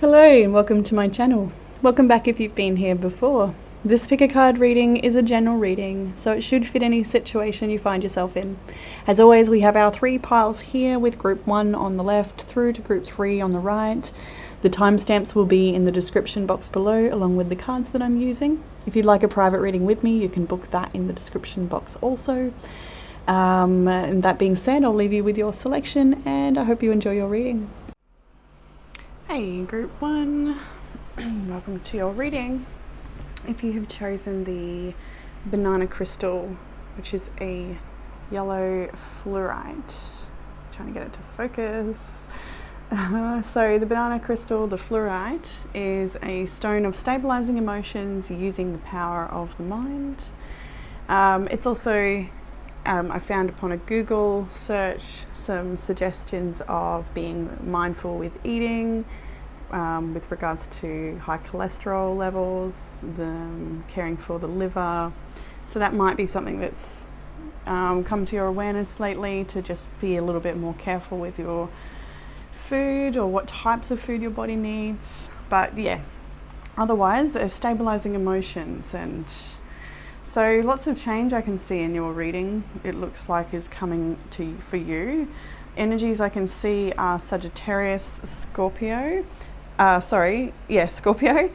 Hello and welcome to my channel. Welcome back if you've been here before. This pick a card reading is a general reading, so it should fit any situation you find yourself in. As always, we have our 3 piles here with group 1 on the left through to group 3 on the right. The timestamps will be in the description box below along with the cards that I'm using. If you'd like a private reading with me, you can book that in the description box also. And that being said, I'll leave you with your selection and I hope you enjoy your reading. Hey, group 1, welcome to your reading. If you have chosen the banana crystal, which is a yellow fluorite, trying to get it to focus. So the banana crystal, the fluorite, is a stone of stabilizing emotions using the power of the mind. It's also, I found upon a Google search some suggestions of being mindful with eating, with regards to high cholesterol levels, caring for the liver. So that might be something that's come to your awareness lately, to just be a little bit more careful with your food or what types of food your body needs. But yeah, otherwise, stabilizing emotions. And so lots of change I can see in your reading, it looks like, is coming for you. Energies I can see are Sagittarius, Scorpio, Scorpio,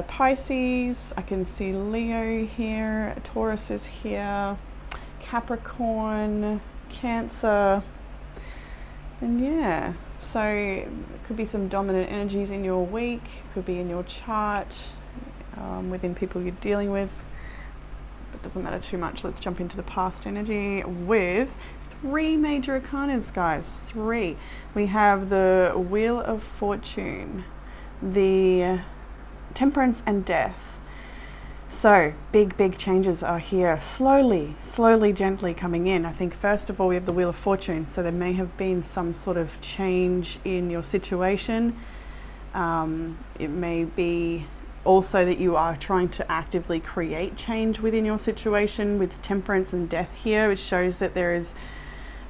Pisces, I can see Leo here, Taurus is here, Capricorn, Cancer, and yeah, so it could be some dominant energies in your week, could be in your chart, within people you're dealing with. It doesn't matter too much. Let's jump into the past energy with 3 major arcanas, guys. 3. We have the Wheel of Fortune, the Temperance, and Death. So big changes are here, slowly, gently coming in. I think first of all we have the Wheel of Fortune, so there may have been some sort of change in your situation. It may be also that you are trying to actively create change within your situation with Temperance and Death here, which shows that there is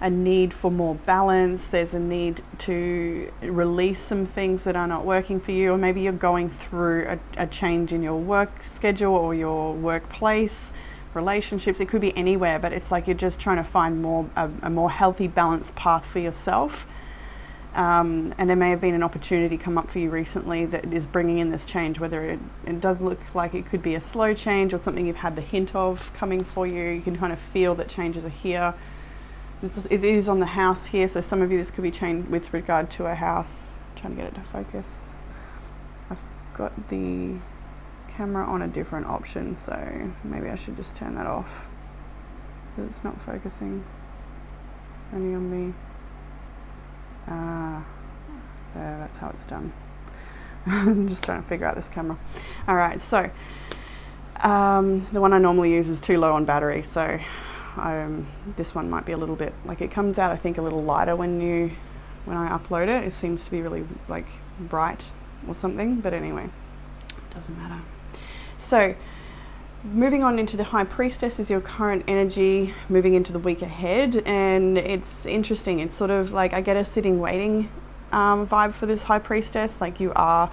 a need for more balance. There's a need to release some things that are not working for you, or maybe you're going through a change in your work schedule or your workplace, relationships. It could be anywhere, but it's like you're just trying to find a more healthy, balanced path for yourself. And there may have been an opportunity come up for you recently that is bringing in this change, whether it does look like it could be a slow change or something you've had the hint of coming for you. You can kind of feel that changes are here. It is on the house here, so some of you, this could be change with regard to a house. I'm trying to get it to focus. I've got the camera on a different option, so maybe I should just turn that off because it's not focusing only on me. There, that's how it's done. I'm just trying to figure out this camera. Alright, so the one I normally use is too low on battery, so this one might be a little bit, like, it comes out I think a little lighter when I upload it. It seems to be really like bright or something, but anyway, it doesn't matter. So moving on into the High Priestess is your current energy moving into the week ahead, and it's interesting. It's sort of like, I get a sitting waiting vibe for this High Priestess. Like, you are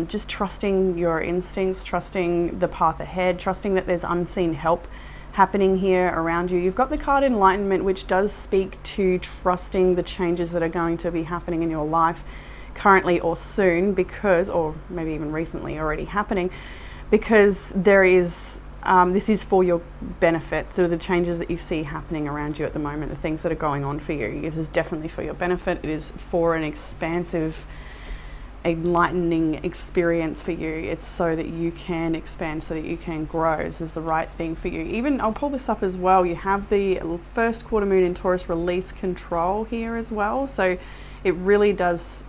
just trusting your instincts, trusting the path ahead, trusting that there's unseen help happening here around you. You've got the card Enlightenment, which does speak to trusting the changes that are going to be happening in your life currently or soon, because, or maybe even recently already happening, because there is this is for your benefit through the changes that you see happening around you at the moment, the things that are going on for you. It is definitely for your benefit. It is for an expansive, enlightening experience for you. It's so that you can expand, so that you can grow. This is the right thing for you. Even, I'll pull this up as well, you have the first quarter moon in Taurus, release control here as well. So it really does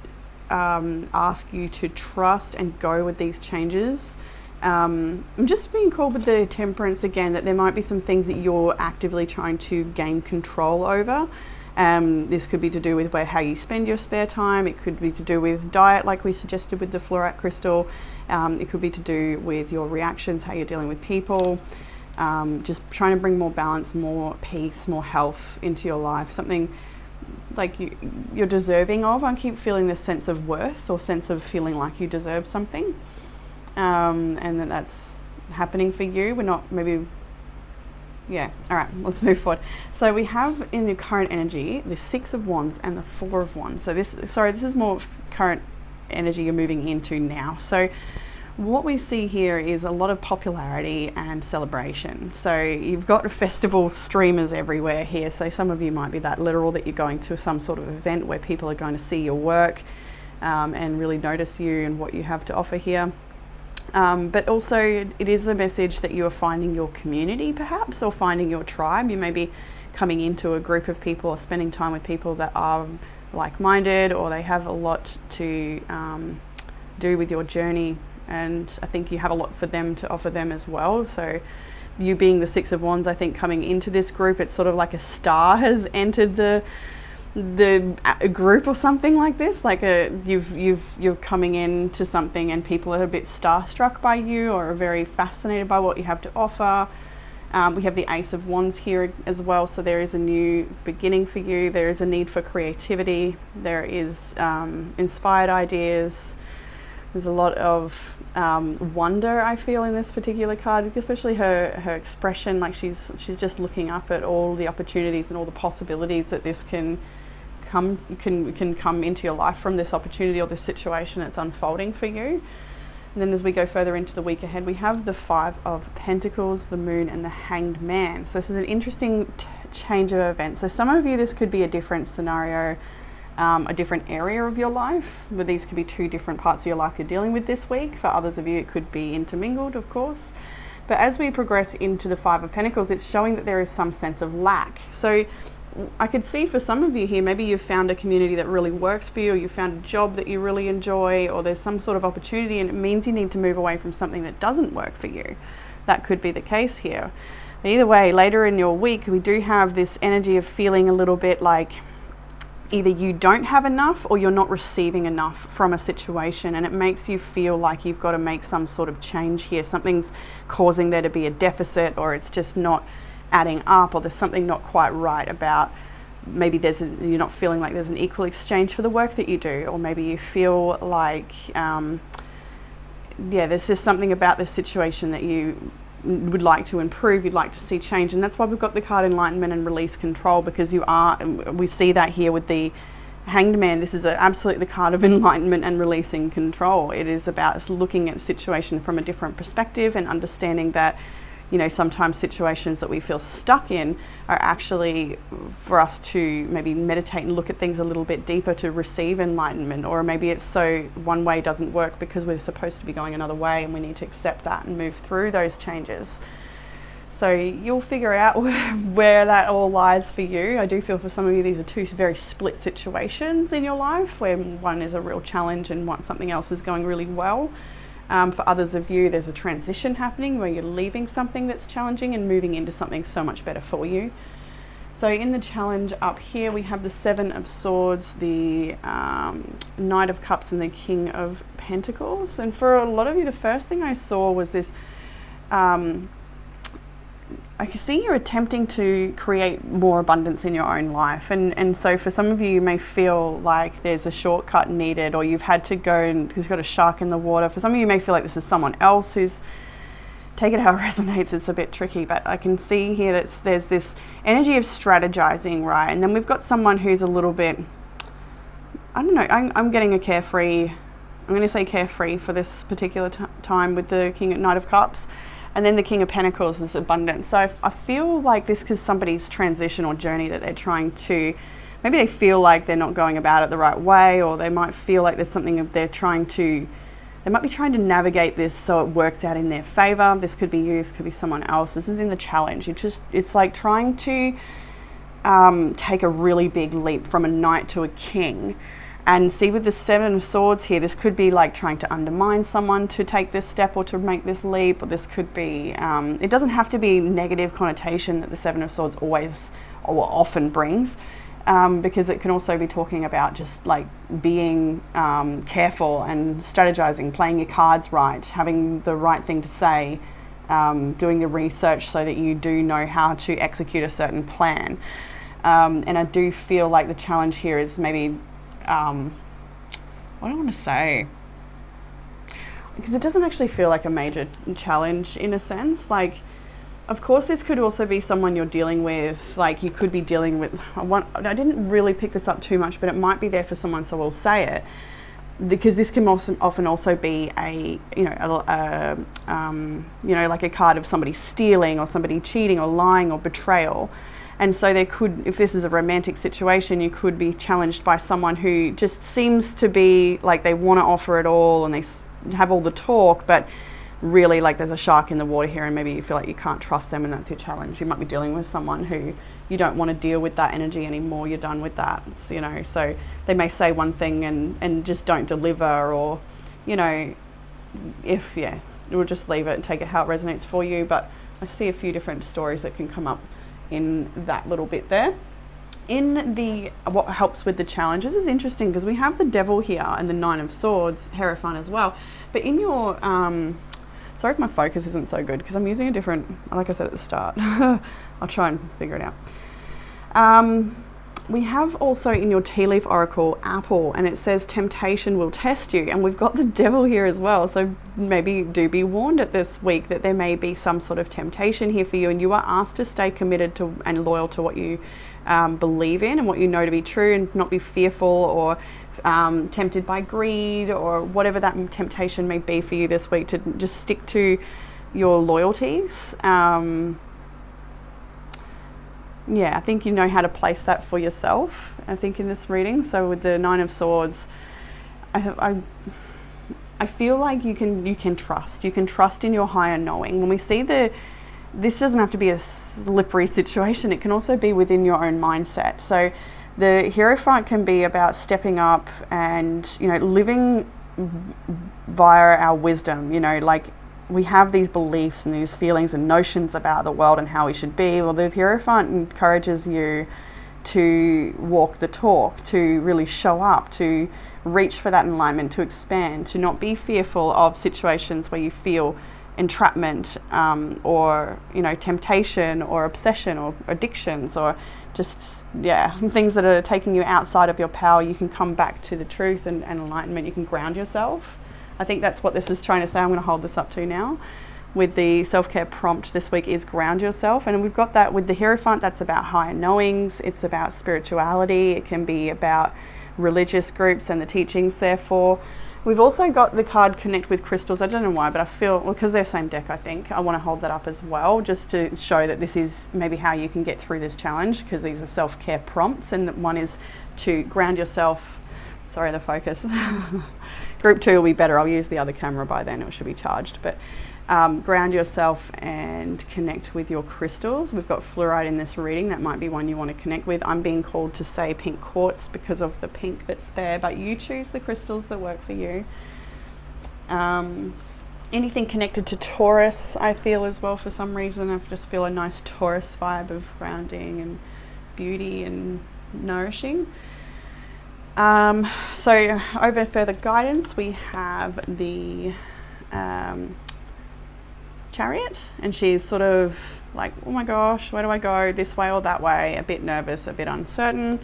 ask you to trust and go with these changes. I'm just being called with the Temperance again, that there might be some things that you're actively trying to gain control over. This could be to do with how you spend your spare time. It could be to do with diet, like we suggested with the fluorite crystal. It could be to do with your reactions, how you're dealing with people. Just trying to bring more balance, more peace, more health into your life. Something you're deserving of. I keep feeling this sense of worth, or sense of feeling like you deserve something, and that's happening for you. We're not maybe. Yeah, all right, let's move forward. So we have in the current energy the Six of Wands and the Four of Wands. So this is more current energy you're moving into now. So what we see here is a lot of popularity and celebration. So you've got festival streamers everywhere here. So some of you might be that literal, that you're going to some sort of event where people are going to see your work and really notice you and what you have to offer here. But also it is a message that you are finding your community perhaps, or finding your tribe. You may be coming into a group of people or spending time with people that are like-minded, or they have a lot to do with your journey, and I think you have a lot for them to offer them as well. So you being the Six of Wands, I think coming into this group, it's sort of like a star has entered the group or something like this, like you're coming into something and people are a bit starstruck by you, or are very fascinated by what you have to offer. We have the Ace of Wands here as well, so there is a new beginning for you. There is a need for creativity. There is inspired ideas. There's a lot of wonder, I feel, in this particular card, especially her expression. Like she's just looking up at all the opportunities and all the possibilities that this can come into your life from this opportunity or this situation that's unfolding for you. And then as we go further into the week ahead, we have the Five of Pentacles, the Moon, and the Hanged Man. So this is an interesting change of events. So some of you, this could be a different scenario, a different area of your life, but these could be two different parts of your life you're dealing with this week. For others of you, it could be intermingled, of course. But as we progress into the Five of Pentacles, it's showing that there is some sense of lack. So I could see for some of you here, maybe you've found a community that really works for you, or you found a job that you really enjoy, or there's some sort of opportunity and it means you need to move away from something that doesn't work for you. That could be the case here. But either way, later in your week, we do have this energy of feeling a little bit like either you don't have enough or you're not receiving enough from a situation, and it makes you feel like you've got to make some sort of change here. Something's causing there to be a deficit, or it's just not adding up, or there's something not quite right about, maybe you're not feeling like there's an equal exchange for the work that you do, or maybe you feel like there's just something about this situation that you would like to improve, you'd like to see change. And that's why we've got the card Enlightenment and Release Control, because we see that here with the Hanged Man. This is absolutely the card of enlightenment and releasing control. It is about looking at the situation from a different perspective and understanding that sometimes situations that we feel stuck in are actually for us to maybe meditate and look at things a little bit deeper to receive enlightenment. Or maybe it's so one way doesn't work because we're supposed to be going another way, and we need to accept that and move through those changes. So you'll figure out where that all lies for you. I do feel for some of you, these are two very split situations in your life, where one is a real challenge and something else is going really well. For others of you, there's a transition happening where you're leaving something that's challenging and moving into something so much better for you. So in the challenge up here, we have the Seven of Swords, the Knight of Cups, and the King of Pentacles. And for a lot of you, the first thing I saw was this, I can see you're attempting to create more abundance in your own life. And so for some of you, you may feel like there's a shortcut needed, or you've had to go and you've got a shark in the water. For some of you, you may feel like this is someone else who's, take it how it resonates, it's a bit tricky, but I can see here that there's this energy of strategizing, right? And then we've got someone who's a little bit, I don't know, I'm getting a carefree, I'm going to say carefree for this particular time with the Knight of Cups. And then the King of Pentacles is abundance. So I feel like this is somebody's transition or journey that they're trying to, maybe they feel like they're not going about it the right way, or they might feel like there's something they might be trying to navigate this so it works out in their favor. This could be you, this could be someone else. This is in the challenge. It's like trying to take a really big leap from a knight to a king. And see, with the Seven of Swords here, this could be like trying to undermine someone to take this step or to make this leap, or this could be, it doesn't have to be negative connotation that the Seven of Swords always or often brings, because it can also be talking about just like being careful and strategizing, playing your cards right, having the right thing to say, doing the research so that you do know how to execute a certain plan. And I do feel like the challenge here is maybe, what do I want to say? Because it doesn't actually feel like a major challenge in a sense. Like, of course, this could also be someone you're dealing with. Like, you could be dealing with, I didn't really pick this up too much, but it might be there for someone, so we'll say it. Because this can often also be a, like a card of somebody stealing or somebody cheating or lying or betrayal. And so there could, if this is a romantic situation, you could be challenged by someone who just seems to be like they want to offer it all and they have all the talk, but really like there's a shark in the water here and maybe you feel like you can't trust them and that's your challenge. You might be dealing with someone who you don't want to deal with that energy anymore. You're done with that, so they may say one thing and just don't deliver, or, we'll just leave it and take it how it resonates for you. But I see a few different stories that can come up in that little bit there. In the what helps with the challenges is interesting because we have the Devil here and the Nine of Swords, Hierophant as well. But in your, sorry if my focus isn't so good because I'm using a different, like I said at the start, I'll try and figure it out. We have also in your tea leaf oracle Apple, and it says temptation will test you, and we've got the Devil here as well. So maybe do be warned at this week that there may be some sort of temptation here for you, and you are asked to stay committed to and loyal to what you believe in and what you know to be true, and not be fearful or tempted by greed or whatever that temptation may be for you this week, to just stick to your loyalties. I think you know how to place that for yourself, I think, in this reading. So with the Nine of Swords, I feel like you can trust in your higher knowing. When we see this doesn't have to be a slippery situation, it can also be within your own mindset. So the Hierophant can be about stepping up and, living via our wisdom, like we have these beliefs and these feelings and notions about the world and how we should be. Well, the Hierophant encourages you to walk the talk, to really show up, to reach for that enlightenment, to expand, to not be fearful of situations where you feel entrapment, or temptation or obsession or addictions, or just things that are taking you outside of your power. You can come back to the truth and enlightenment. You can ground yourself. I think that's what this is trying to say. I'm going to hold this up to now with the self-care prompt this week is ground yourself. And we've got that with the Hierophant. That's about higher knowings. It's about spirituality. It can be about religious groups and the teachings, therefore. We've also got the card Connect with Crystals. I don't know why, but I feel, because they're same deck, I think, I want to hold that up as well, just to show that this is maybe how you can get through this challenge, because these are self-care prompts, and one is to ground yourself. Sorry, the focus. Group 2 will be better. I'll use the other camera by then, it should be charged. But ground yourself and connect with your crystals. We've got fluorite in this reading. That might be one you want to connect with. I'm being called to say pink quartz because of the pink that's there, but you choose the crystals that work for you. Anything connected to Taurus, I feel as well, for some reason. I just feel a nice Taurus vibe of grounding and beauty and nourishing. So over further guidance, we have the Chariot, and she's sort of like, oh my gosh, where do I go, this way or that way, a bit nervous, a bit uncertain.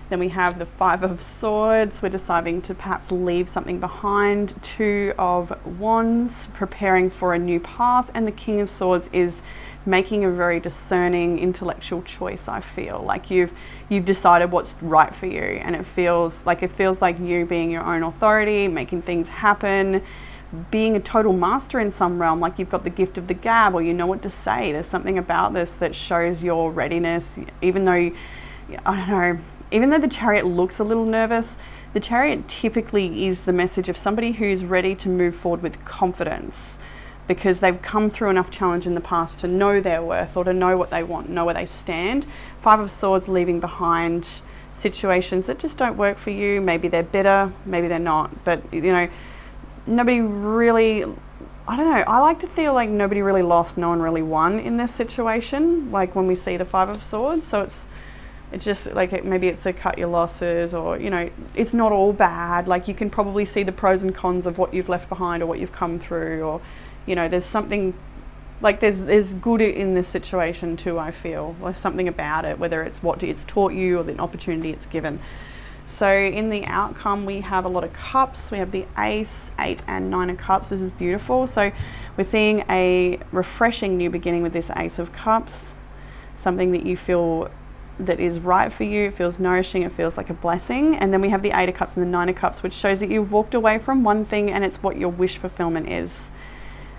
Then we have the Five of Swords. We're deciding to perhaps leave something behind. Two of Wands, preparing for a new path. And the King of Swords is making a very discerning intellectual choice. I feel like you've decided what's right for you, and it feels like you being your own authority, making things happen, being a total master in some realm, like you've got the gift of the gab, or you know what to say. There's something about this that shows your readiness, even though the Chariot looks a little nervous. The Chariot typically is the message of somebody who's ready to move forward with confidence, because they've come through enough challenge in the past to know their worth, or to know what they want, know where they stand. Five of Swords, leaving behind situations that just don't work for you. Maybe they're bitter, maybe they're not, but nobody really, I like to feel like nobody really lost, no one really won in this situation, like when we see the Five of Swords. So it's just like, maybe it's a cut your losses, or it's not all bad. Like, you can probably see the pros and cons of what you've left behind or what you've come through, or there's something like there's good in this situation too, I feel. There's something about it, whether it's what it's taught you or the opportunity it's given. So in the outcome, we have a lot of cups. We have the Ace, 8 and 9 of Cups. This is beautiful. So we're seeing a refreshing new beginning with this Ace of Cups, something that you feel that is right for you. It feels nourishing. It feels like a blessing. And then we have the 8 of Cups and the 9 of Cups, which shows that you've walked away from one thing and it's what your wish fulfillment is.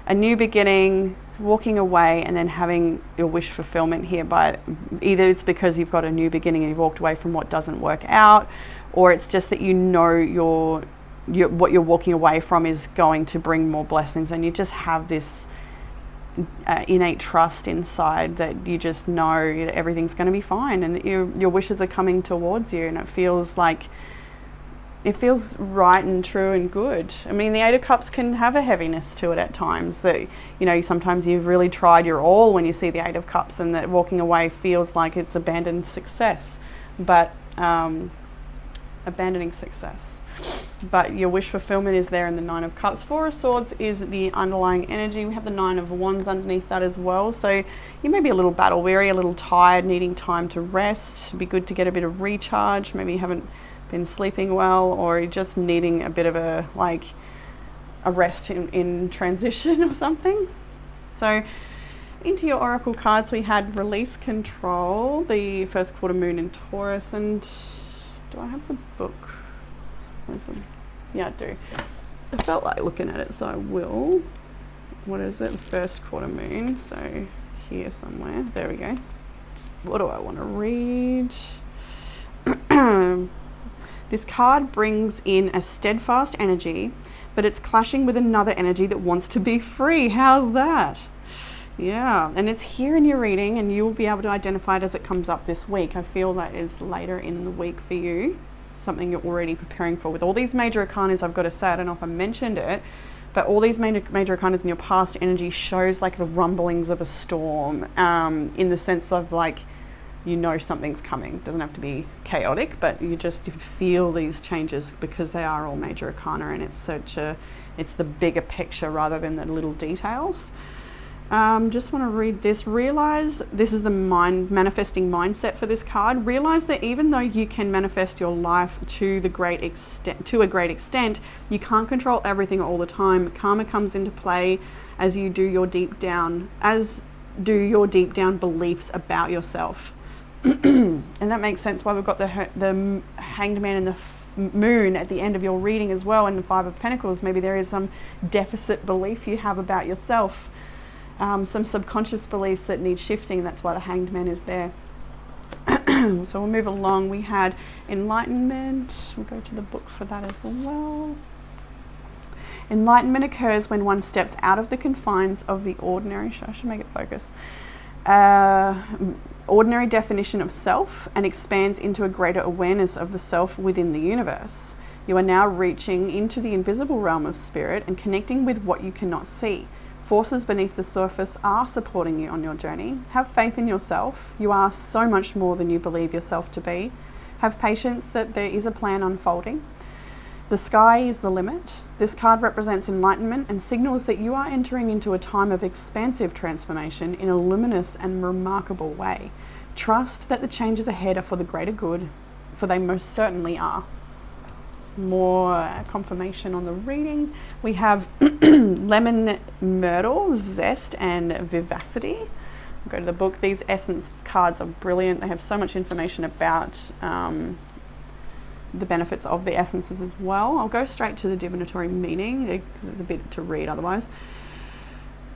A new beginning, walking away, and then having your wish fulfillment here. By either it's because you've got a new beginning and you've walked away from what doesn't work out, or it's just that you know what you're walking away from is going to bring more blessings, and you just have this innate trust inside that you just know that everything's going to be fine, and that your wishes are coming towards you, and it feels right and true and good. I mean, the 8 of Cups can have a heaviness to it at times. That, you know, sometimes you've really tried your all when you see the 8 of Cups, and that walking away feels like it's abandoned success. But abandoning success. But your wish fulfillment is there in the 9 of Cups. 4 of Swords is the underlying energy. We have the 9 of Wands underneath that as well. So you may be a little battle weary, a little tired, needing time to rest. It'd be good to get a bit of recharge. Maybe you haven't been sleeping well, or you're just needing a bit of a rest in transition or something. So into your oracle cards, we had release, control, the first quarter moon in Taurus, and do I have the book? Where's the, yeah, I do. I felt like looking at it, so I will. What is it? First quarter moon. So here somewhere. There we go. What do I want to read? This card brings in a steadfast energy, but it's clashing with another energy that wants to be free. How's that? Yeah, and it's here in your reading, and you will be able to identify it as it comes up this week. I feel that it's later in the week for you, something you're already preparing for. With all these major arcanas, I've got to say, I don't know if I mentioned it, but all these major arcanas in your past energy shows like the rumblings of a storm, in the sense of like, you know something's coming. It doesn't have to be chaotic, but you just feel these changes because they are all major arcana, and it's the bigger picture rather than the little details. Just want to read this. Realize this is the manifesting mindset for this card. Realize that even though you can manifest your life to a great extent, you can't control everything all the time. Karma comes into play as you do your deep down beliefs about yourself. And that makes sense why we've got the Hanged Man and the Moon at the end of your reading as well, and the 5 of Pentacles. Maybe there is some deficit belief you have about yourself, some subconscious beliefs that need shifting. That's why the Hanged Man is there. So we'll move along. We had Enlightenment. We'll go to the book for that as well. Enlightenment occurs when one steps out of the confines of the ordinary. I should make it focus. Ordinary definition of self, and expands into a greater awareness of the self within the universe. You are now reaching into the invisible realm of spirit and connecting with what you cannot see. Forces beneath the surface are supporting you on your journey. Have faith in yourself. You are so much more than you believe yourself to be. Have patience that there is a plan unfolding. The sky is the limit. This card represents enlightenment and signals that you are entering into a time of expansive transformation in a luminous and remarkable way. Trust that the changes ahead are for the greater good, for they most certainly are. More confirmation on the reading. We have Lemon Myrtle, Zest and Vivacity. We'll go to the book. These essence cards are brilliant. They have so much information about the benefits of the essences as well. I'll go straight to the divinatory meaning because it's a bit to read otherwise.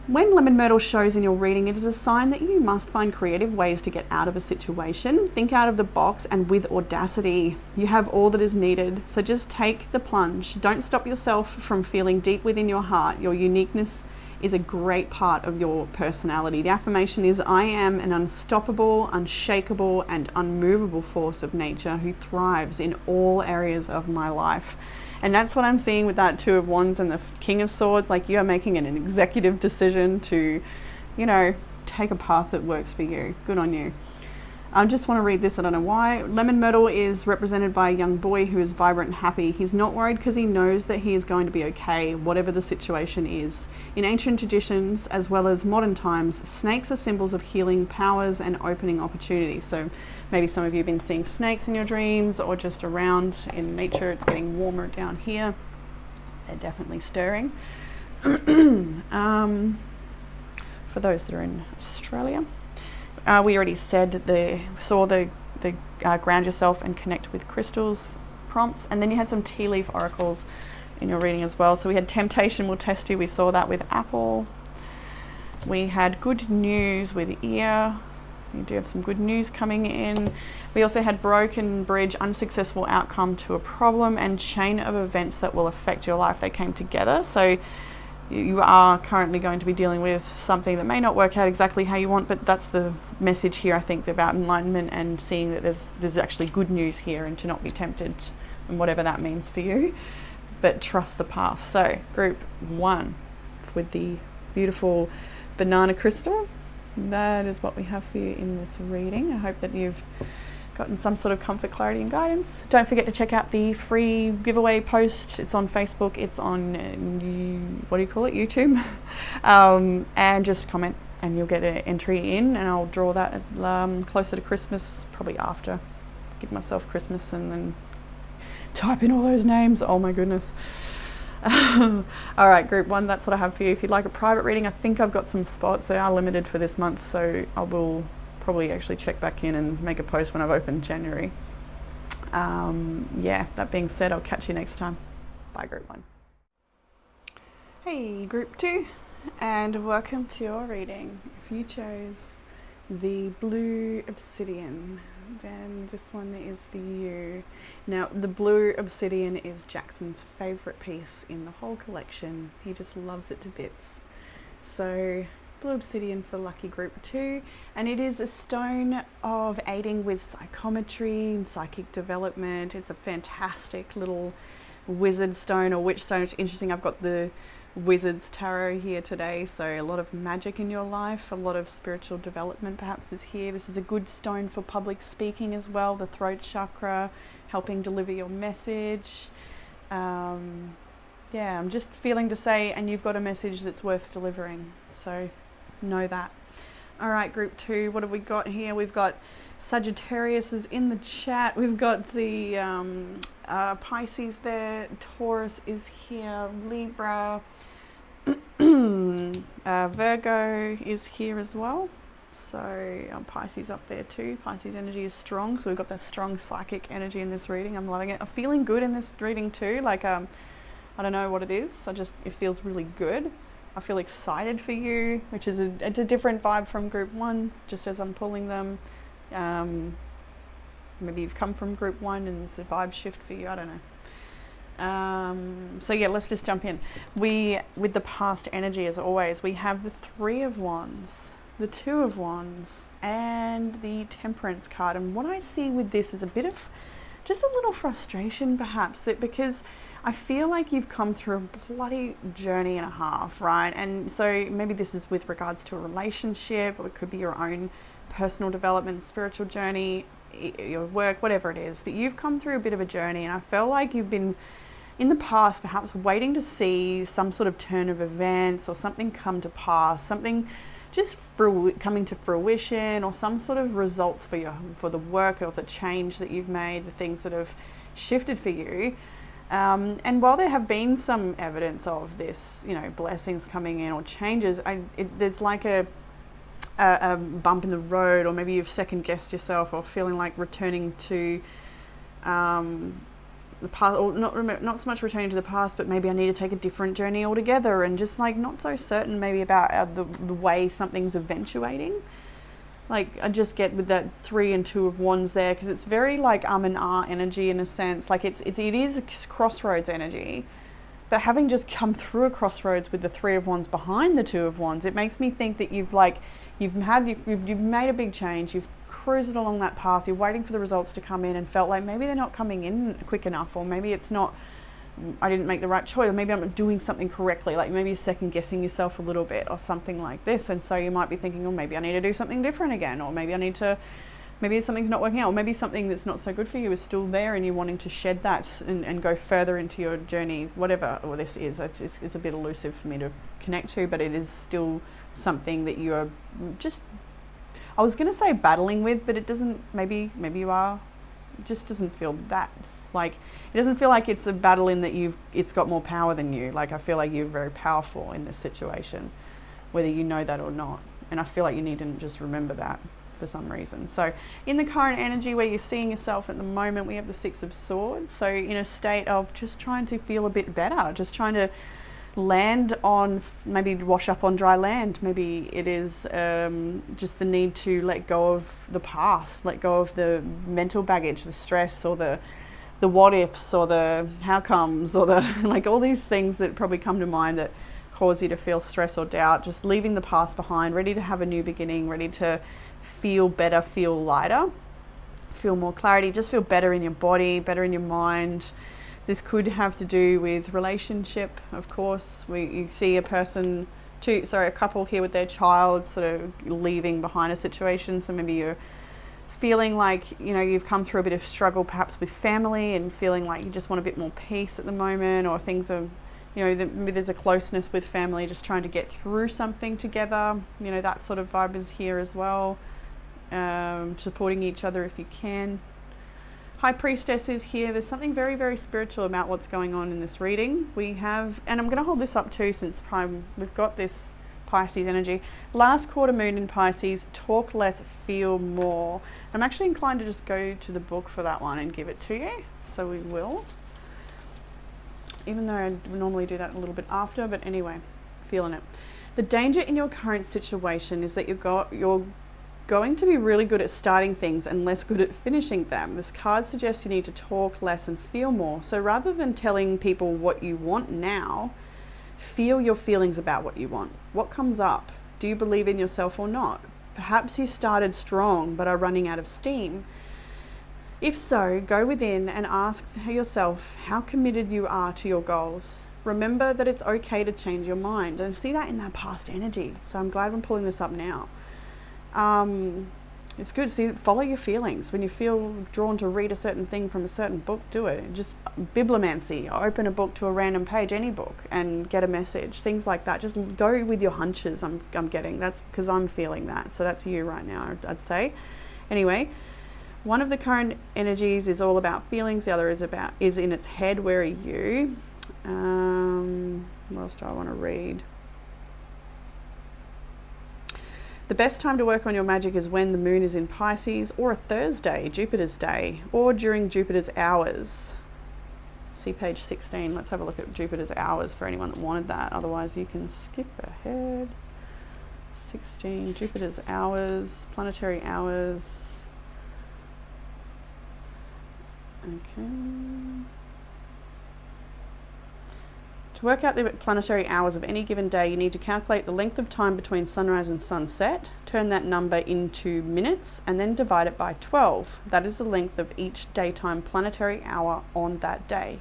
When Lemon Myrtle shows in your reading, it is a sign that you must find creative ways to get out of a situation. Think out of the box and with audacity. You have all that is needed, so just take the plunge. Don't stop yourself from feeling deep within your heart. Your uniqueness is a great part of your personality. The affirmation is, I am an unstoppable, unshakable, and unmovable force of nature who thrives in all areas of my life. And that's what I'm seeing with that 2 of Wands and the King of Swords. Like, you are making an executive decision to, take a path that works for you. Good on you. I just want to read this, I don't know why. Lemon Myrtle is represented by a young boy who is vibrant and happy. He's not worried because he knows that he is going to be okay, whatever the situation is. In ancient traditions, as well as modern times, snakes are symbols of healing powers and opening opportunities. So maybe some of you have been seeing snakes in your dreams or just around in nature. It's getting warmer down here. They're definitely stirring. For those that are in Australia. We already said saw the ground yourself and connect with crystals prompts, and then you had some tea leaf oracles in your reading as well. So we had temptation will test you. We saw that with apple. We had good news with ear. You do have some good news coming in. We also had broken bridge, unsuccessful outcome to a problem, and chain of events that will affect your life. They came together. So you are currently going to be dealing with something that may not work out exactly how you want, but that's the message here, I think, about enlightenment and seeing that there's actually good news here, and to not be tempted, and whatever that means for you, but trust the path. So group 1 with the beautiful banana crystal, that is what we have for you in this reading. I hope that you've gotten some sort of comfort, clarity and guidance. Don't forget to check out the free giveaway post. It's on Facebook, it's on YouTube, and just comment and you'll get an entry in, and I'll draw that closer to Christmas, probably after. Give myself Christmas and then type in all those names. Oh my goodness. All right, group 1, that's what I have for you. If you'd like a private reading, I think I've got some spots. They are limited for this month, so I will probably actually check back in and make a post when I've opened January. Yeah, that being said, I'll catch you next time. Bye, group 1. Hey, group 2, and welcome to your reading. If you chose the blue obsidian, then this one is for you. Now, the blue obsidian is Jackson's favorite piece in the whole collection. He just loves it to bits. So blue obsidian for lucky group 2, and it is a stone of aiding with psychometry and psychic development. It's a fantastic little wizard stone or witch stone. It's interesting, I've got the Wizards Tarot here today, so a lot of magic in your life, a lot of spiritual development perhaps is here. This is a good stone for public speaking as well, the throat chakra, helping deliver your message. Yeah, I'm just feeling to say, and you've got a message that's worth delivering, so know that. All right, group 2, what have we got here? We've got Sagittarius is in the chat. We've got the Pisces there. Taurus is here. Libra. Virgo is here as well. So Pisces up there too. Pisces energy is strong. So we've got that strong psychic energy in this reading. I'm loving it. I'm feeling good in this reading too. Like, I don't know what it is. It feels really good. I feel excited for you, which is it's a different vibe from group 1, just as I'm pulling them. Maybe you've come from group 1 and it's a vibe shift for you, I don't know. So yeah, let's just jump in. With the past energy, as always, we have the 3 of Wands, the 2 of Wands, and the Temperance card. And what I see with this is a bit of just a little frustration perhaps, that because I feel like you've come through a bloody journey and a half, right? And so maybe this is with regards to a relationship, or it could be your own personal development, spiritual journey, your work, whatever it is. But you've come through a bit of a journey, and I feel like you've been in the past perhaps waiting to see some sort of turn of events or something come to pass, something just coming to fruition, or some sort of results for the work or the change that you've made, the things that have shifted for you. And while there have been some evidence of this, blessings coming in or changes, there's like a bump in the road, or maybe you've second guessed yourself, or feeling like returning to the past, or not so much returning to the past, but maybe I need to take a different journey altogether, and just like not so certain maybe about the way something's eventuating. Like I just get with that 3 and 2 of Wands there, because it's very like and energy in a sense. Like it is crossroads energy, but having just come through a crossroads with the 3 of Wands behind the 2 of Wands, it makes me think that you've made a big change. You've cruised along that path. You're waiting for the results to come in, and felt like maybe they're not coming in quick enough, or maybe it's not. I didn't make the right choice, or maybe I'm not doing something correctly. Like maybe you're second guessing yourself a little bit, or something like this. And so you might be thinking, oh, maybe I need to do something different again, or maybe I need to Maybe something's not working out, or maybe something that's not so good for you is still there and you're wanting to shed that and go further into your journey, whatever or this is. It's a bit elusive for me to connect to, but it is still something that you're just, I was going to say battling with, but it doesn't, maybe you are. It just doesn't feel that, like, it doesn't feel like it's a battle in that it's got more power than you. Like, I feel like you're very powerful in this situation, whether you know that or not. And I feel like you need to just remember that for some reason. So in the current energy where you're seeing yourself at the moment, we have the Six of Swords. So in a state of just trying to feel a bit better, just trying to land on, maybe wash up on dry land. Maybe it is just the need to let go of the past, let go of the mental baggage, the stress, or the what ifs, or the how comes, or the like all these things that probably come to mind that cause you to feel stress or doubt. Just leaving the past behind, ready to have a new beginning, ready to feel better, feel lighter, feel more clarity, just feel better in your body, better in your mind. This could have to do with relationship, of course. You see a couple here with their child sort of leaving behind a situation. So maybe you're feeling like, you've come through a bit of struggle perhaps with family and feeling like you just want a bit more peace at the moment, or things are, maybe there's a closeness with family, just trying to get through something together. That sort of vibe is here as well. Supporting each other if you can. High Priestess is here. There's something very, very spiritual about what's going on in this reading. We have, and I'm going to hold this up too, since we've got this Pisces energy. Last quarter moon in Pisces, talk less, feel more. I'm actually inclined to just go to the book for that one and give it to you. So we will. Even though I normally do that a little bit after, but anyway, feeling it. The danger in your current situation is that you're going to be really good at starting things and less good at finishing them. This card suggests you need to talk less and feel more. So rather than telling people what you want now, feel your feelings about what you want. What comes up? Do you believe in yourself or not? Perhaps you started strong but are running out of steam. If so, go within and ask yourself how committed you are to your goals. Remember that it's okay to change your mind. And see that in that past energy. So I'm glad I'm pulling this up now. It's good to see, follow your feelings. When you feel drawn to read a certain thing from a certain book, do it. Just bibliomancy, open a book to a random page, any book, and get a message, things like that. Just go with your hunches. I'm getting, that's because I'm feeling that. So that's you right now, I'd say. Anyway, one of the current energies is all about feelings. The other is in its head. Where are you? What else do I want to read? The best time to work on your magic is when the moon is in Pisces, or a Thursday, Jupiter's day, or during Jupiter's hours. See page 16. Let's have a look at Jupiter's hours for anyone that wanted that. Otherwise, you can skip ahead. 16, Jupiter's hours, planetary hours. Okay. To work out the planetary hours of any given day, you need to calculate the length of time between sunrise and sunset, turn that number into minutes, and then divide it by 12. That is the length of each daytime planetary hour on that day.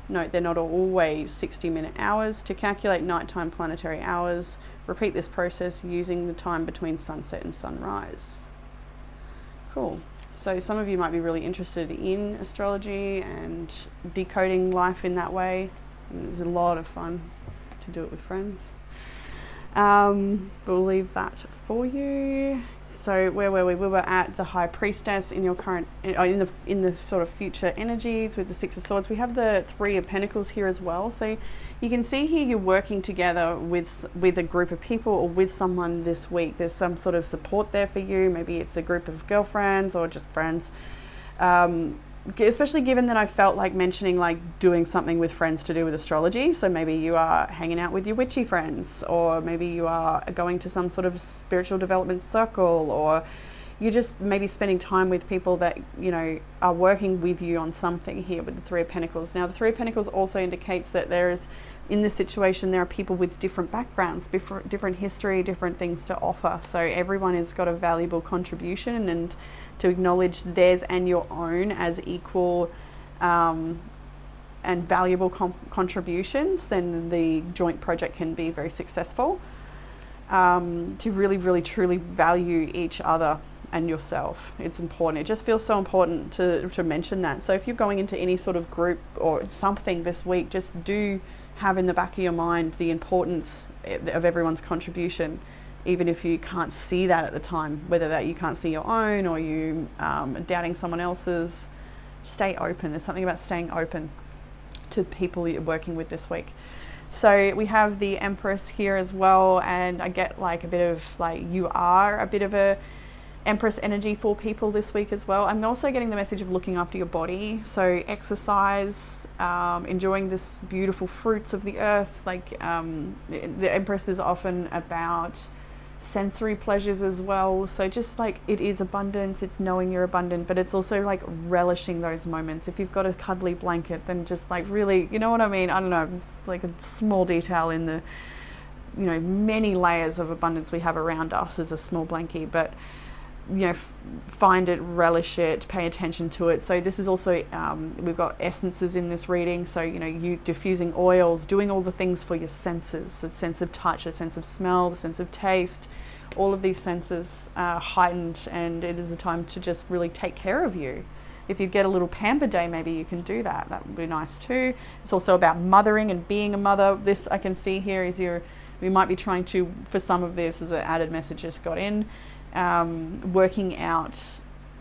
Note, they're not always 60-minute hours. To calculate nighttime planetary hours, repeat this process using the time between sunset and sunrise. Cool. So some of you might be really interested in astrology and decoding life in that way. It's a lot of fun to do it with friends. We'll leave that for you. So where were we? We were at the High Priestess in your current, in the sort of future energies with the Six of Swords. We have the Three of Pentacles here as well. So you can see here you're working together with a group of people or with someone this week. There's some sort of support there for you. Maybe it's a group of girlfriends or just friends. Especially given that I felt like mentioning like doing something with friends to do with astrology. So maybe you are hanging out with your witchy friends, or maybe you are going to some sort of spiritual development circle, or you're just maybe spending time with people that, are working with you on something here with the Three of Pentacles. Now, the Three of Pentacles also indicates that in this situation, there are people with different backgrounds, different history, different things to offer. So everyone has got a valuable contribution, and to acknowledge theirs and your own as equal and valuable contributions, then the joint project can be very successful. To really, really, truly value each other and yourself. It's important. It just feels so important to mention that. So if you're going into any sort of group or something this week, just do have in the back of your mind the importance of everyone's contribution, even if you can't see that at the time, whether that you can't see your own or you doubting someone else's. Stay open. There's something about staying open to people you're working with this week. So we have the Empress here as well, and I get like a bit of like, you are a bit of a Empress energy for people this week as well. I'm also getting the message of looking after your body. So exercise, enjoying this beautiful fruits of the earth. Like the Empress is often about sensory pleasures as well. So just like, it is abundance, it's knowing you're abundant, but it's also like relishing those moments. If you've got a cuddly blanket, then just like really, you know what I mean? I don't know, it's like a small detail in the, you know, many layers of abundance we have around us as a small blankie, but you know, find it, relish it, pay attention to it. So this is also, we've got essences in this reading. So, you know, you diffusing oils, doing all the things for your senses, the sense of touch, the sense of smell, the sense of taste, all of these senses are heightened, and it is a time to just really take care of you. If you get a little pamper day, maybe you can do that. That would be nice too. It's also about mothering and being a mother. This I can see here is we might be trying to, for some of this as an added message just got in, working out,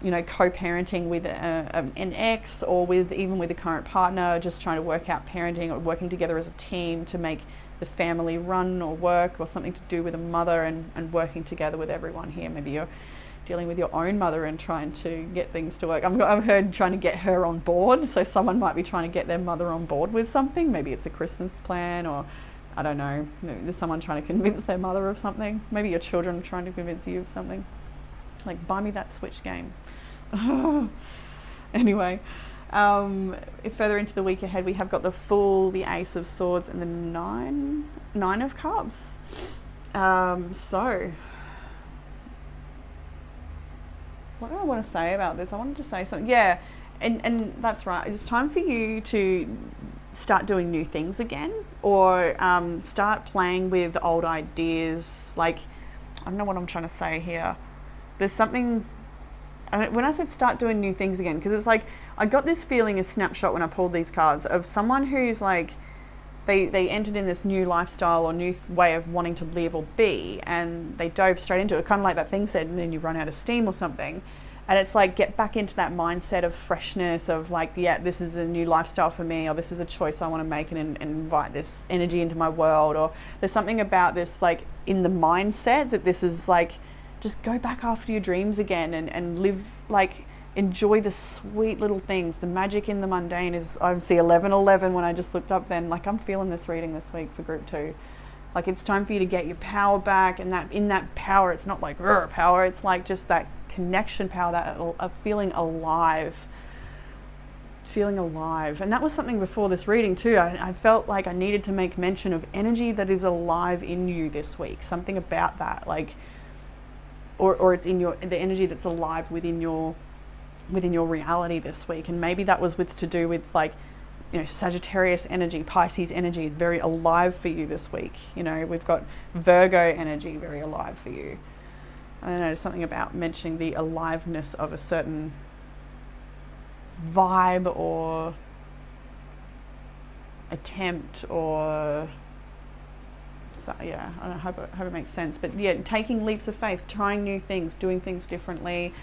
you know, co-parenting with an ex, or even with a current partner, just trying to work out parenting or working together as a team to make the family run or work, or something to do with a mother, and working together with everyone here. Maybe you're dealing with your own mother and trying to get things to work. I've heard trying to get her on board, so someone might be trying to get their mother on board with something. Maybe it's a Christmas plan, or I don't know, there's someone trying to convince their mother of something. Maybe your children are trying to convince you of something. Like, buy me that Switch game. Anyway, if further into the week ahead, we have got the Fool, the Ace of Swords, and the Nine of Cups. So, what do I want to say about this? I wanted to say something. Yeah, and that's right. It's time for you to start doing new things again, or start playing with old ideas. Like, I don't know what I'm trying to say here. There's something, when I said start doing new things again, because it's like, I got this feeling, a snapshot when I pulled these cards, of someone who's like, they entered in this new lifestyle or new way of wanting to live or be, and they dove straight into it, kind of like that thing said, and then you run out of steam or something. And it's like, get back into that mindset of freshness, of like, yeah, this is a new lifestyle for me, or this is a choice I want to make, and invite this energy into my world. Or there's something about this, like, in the mindset that this is like, just go back after your dreams again, and live, like, enjoy the sweet little things. The magic in the mundane is, I see 1111 when I just looked up then. Like, I'm feeling this reading this week for group 2. Like, it's time for you to get your power back, and that in that power, it's not like power, it's like just that connection power, that of feeling alive. And that was something before this reading too. I felt like I needed to make mention of energy that is alive in you this week. Something about that, like, or it's in the energy that's alive within your reality this week. And maybe that was to do with, like, you know, Sagittarius energy, Pisces energy, very alive for you this week. You know, we've got Virgo energy, very alive for you. I don't know, there's something about mentioning the aliveness of a certain vibe or attempt, or so, yeah, I don't know, hope it makes sense. But yeah, taking leaps of faith, trying new things, doing things differently,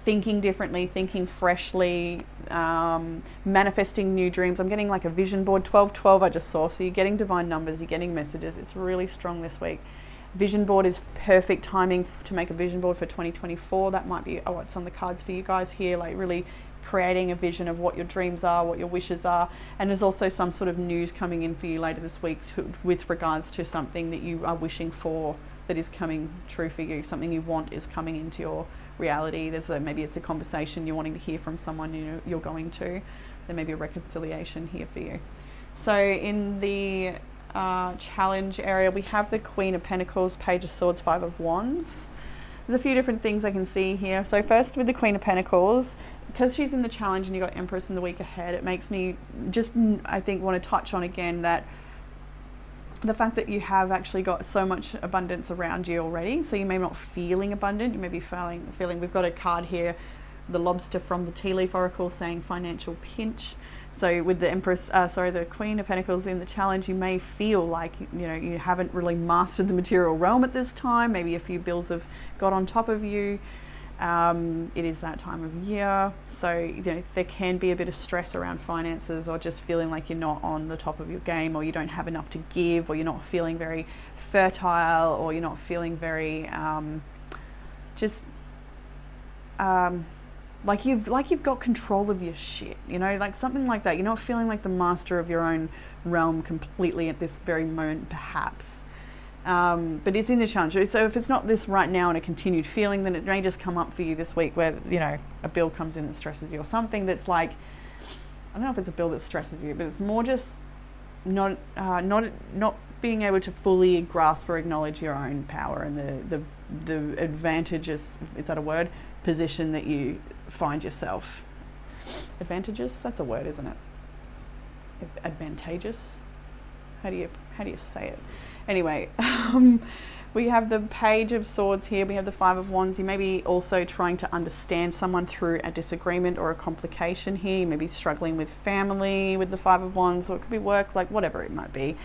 thinking freshly, manifesting new dreams. I'm getting like a vision board, 1212 I just saw. So you're getting divine numbers, you're getting messages. It's really strong this week. Vision board is perfect timing to make a vision board for 2024. That might be what's on the cards for you guys here, like really creating a vision of what your dreams are, what your wishes are. And there's also some sort of news coming in for you later this week with regards to something that you are wishing for that is coming true for you. Something you want is coming into your reality. Maybe it's a conversation you're wanting to hear from someone you're going to. There may be a reconciliation here for you. So in the challenge area, we have the Queen of Pentacles, Page of Swords, Five of Wands. There's a few different things I can see here. So first, with the Queen of Pentacles, because she's in the challenge and you've got Empress in the week ahead, it makes me just, I think, want to touch on again that the fact that you have actually got so much abundance around you already. So you may not feeling abundant, you may be feeling, we've got a card here, the lobster from the tea leaf oracle, saying financial pinch. So with the Empress, the Queen of Pentacles in the challenge, you may feel like, you know, you haven't really mastered the material realm at this time. Maybe a few bills have got on top of you. It is that time of year, so you know, there can be a bit of stress around finances, or just feeling like you're not on the top of your game, or you don't have enough to give, or you're not feeling very fertile, or you're not feeling very like you've got control of your shit, you know, like something like that. You're not feeling like the master of your own realm completely at this very moment, perhaps. But it's in the challenge. So if it's not this right now and a continued feeling, then it may just come up for you this week where, you know, a bill comes in that stresses you, or something that's like, I don't know if it's a bill that stresses you, but it's more just not being able to fully grasp or acknowledge your own power and the advantageous, is that a word, position that you find yourself. Advantageous, that's a word, isn't it? Advantageous, how do you say it? Anyway, we have the Page of Swords here. We have the Five of Wands. You may be also trying to understand someone through a disagreement or a complication here. You may be struggling with family with the Five of Wands, or it could be work, like whatever it might be.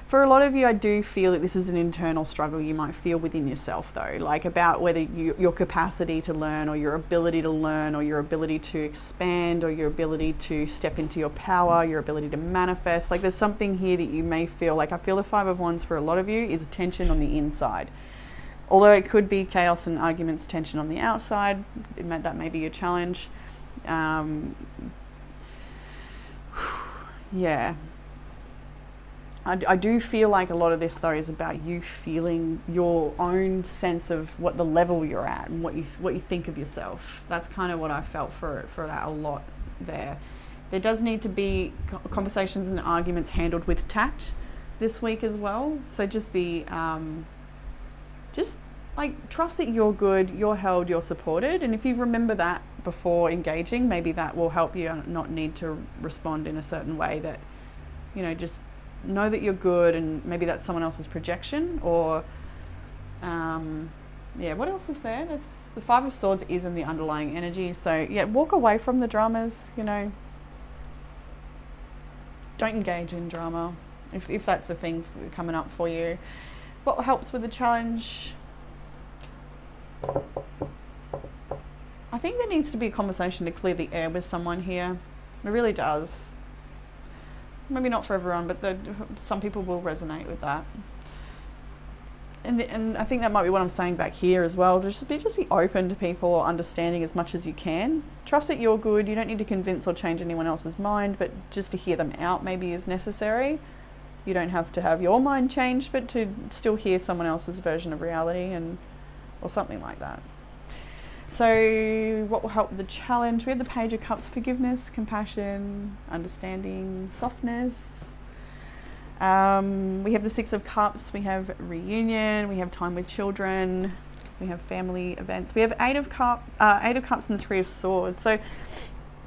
For a lot of you, I do feel that this is an internal struggle you might feel within yourself, though, like about whether your capacity to learn, or your ability to learn, or your ability to expand, or your ability to step into your power, your ability to manifest. Like there's something here that you may feel like, I feel the Five of Wands for a lot of you is tension on the inside. Although it could be chaos and arguments, tension on the outside, that may be your challenge. Yeah. I do feel like a lot of this, though, is about you feeling your own sense of what the level you're at and what you think of yourself. That's kind of what I felt for that a lot there. There does need to be conversations and arguments handled with tact this week as well. So just be, just like trust that you're good, you're held, you're supported. And if you remember that before engaging, maybe that will help you not need to respond in a certain way, that, you know, just know that you're good, and maybe that's someone else's projection, or yeah, what else is there? That's the Five of Swords is in the underlying energy. So yeah, walk away from the dramas, you know, don't engage in drama if that's a thing coming up for you. What helps with the challenge? I think there needs to be a conversation to clear the air with someone here. It really does. Maybe not for everyone, but some people will resonate with that. And I think that might be what I'm saying back here as well. Just be open to people, or understanding as much as you can. Trust that you're good. You don't need to convince or change anyone else's mind, but just to hear them out maybe is necessary. You don't have to have your mind changed, but to still hear someone else's version of reality, or something like that. So what will help with the challenge? We have the Page of Cups: forgiveness, compassion, understanding, softness. We have the Six of Cups. We have reunion. We have time with children. We have family events. We have Eight of Cups and the Three of Swords. So,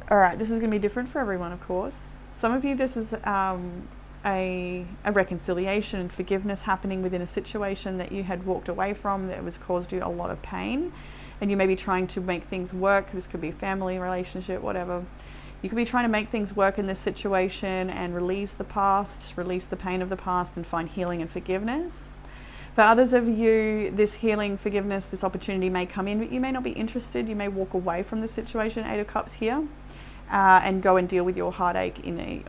all right, this is going to be different for everyone, of course. Some of you, this is a reconciliation and forgiveness happening within a situation that you had walked away from that was caused you a lot of pain. And you may be trying to make things work. This could be family, relationship, whatever. You could be trying to make things work in this situation and release the past, release the pain of the past, and find healing and forgiveness. For others of you, this healing, forgiveness, this opportunity may come in, but you may not be interested. You may walk away from the situation, Eight of Cups here, and go and deal with your heartache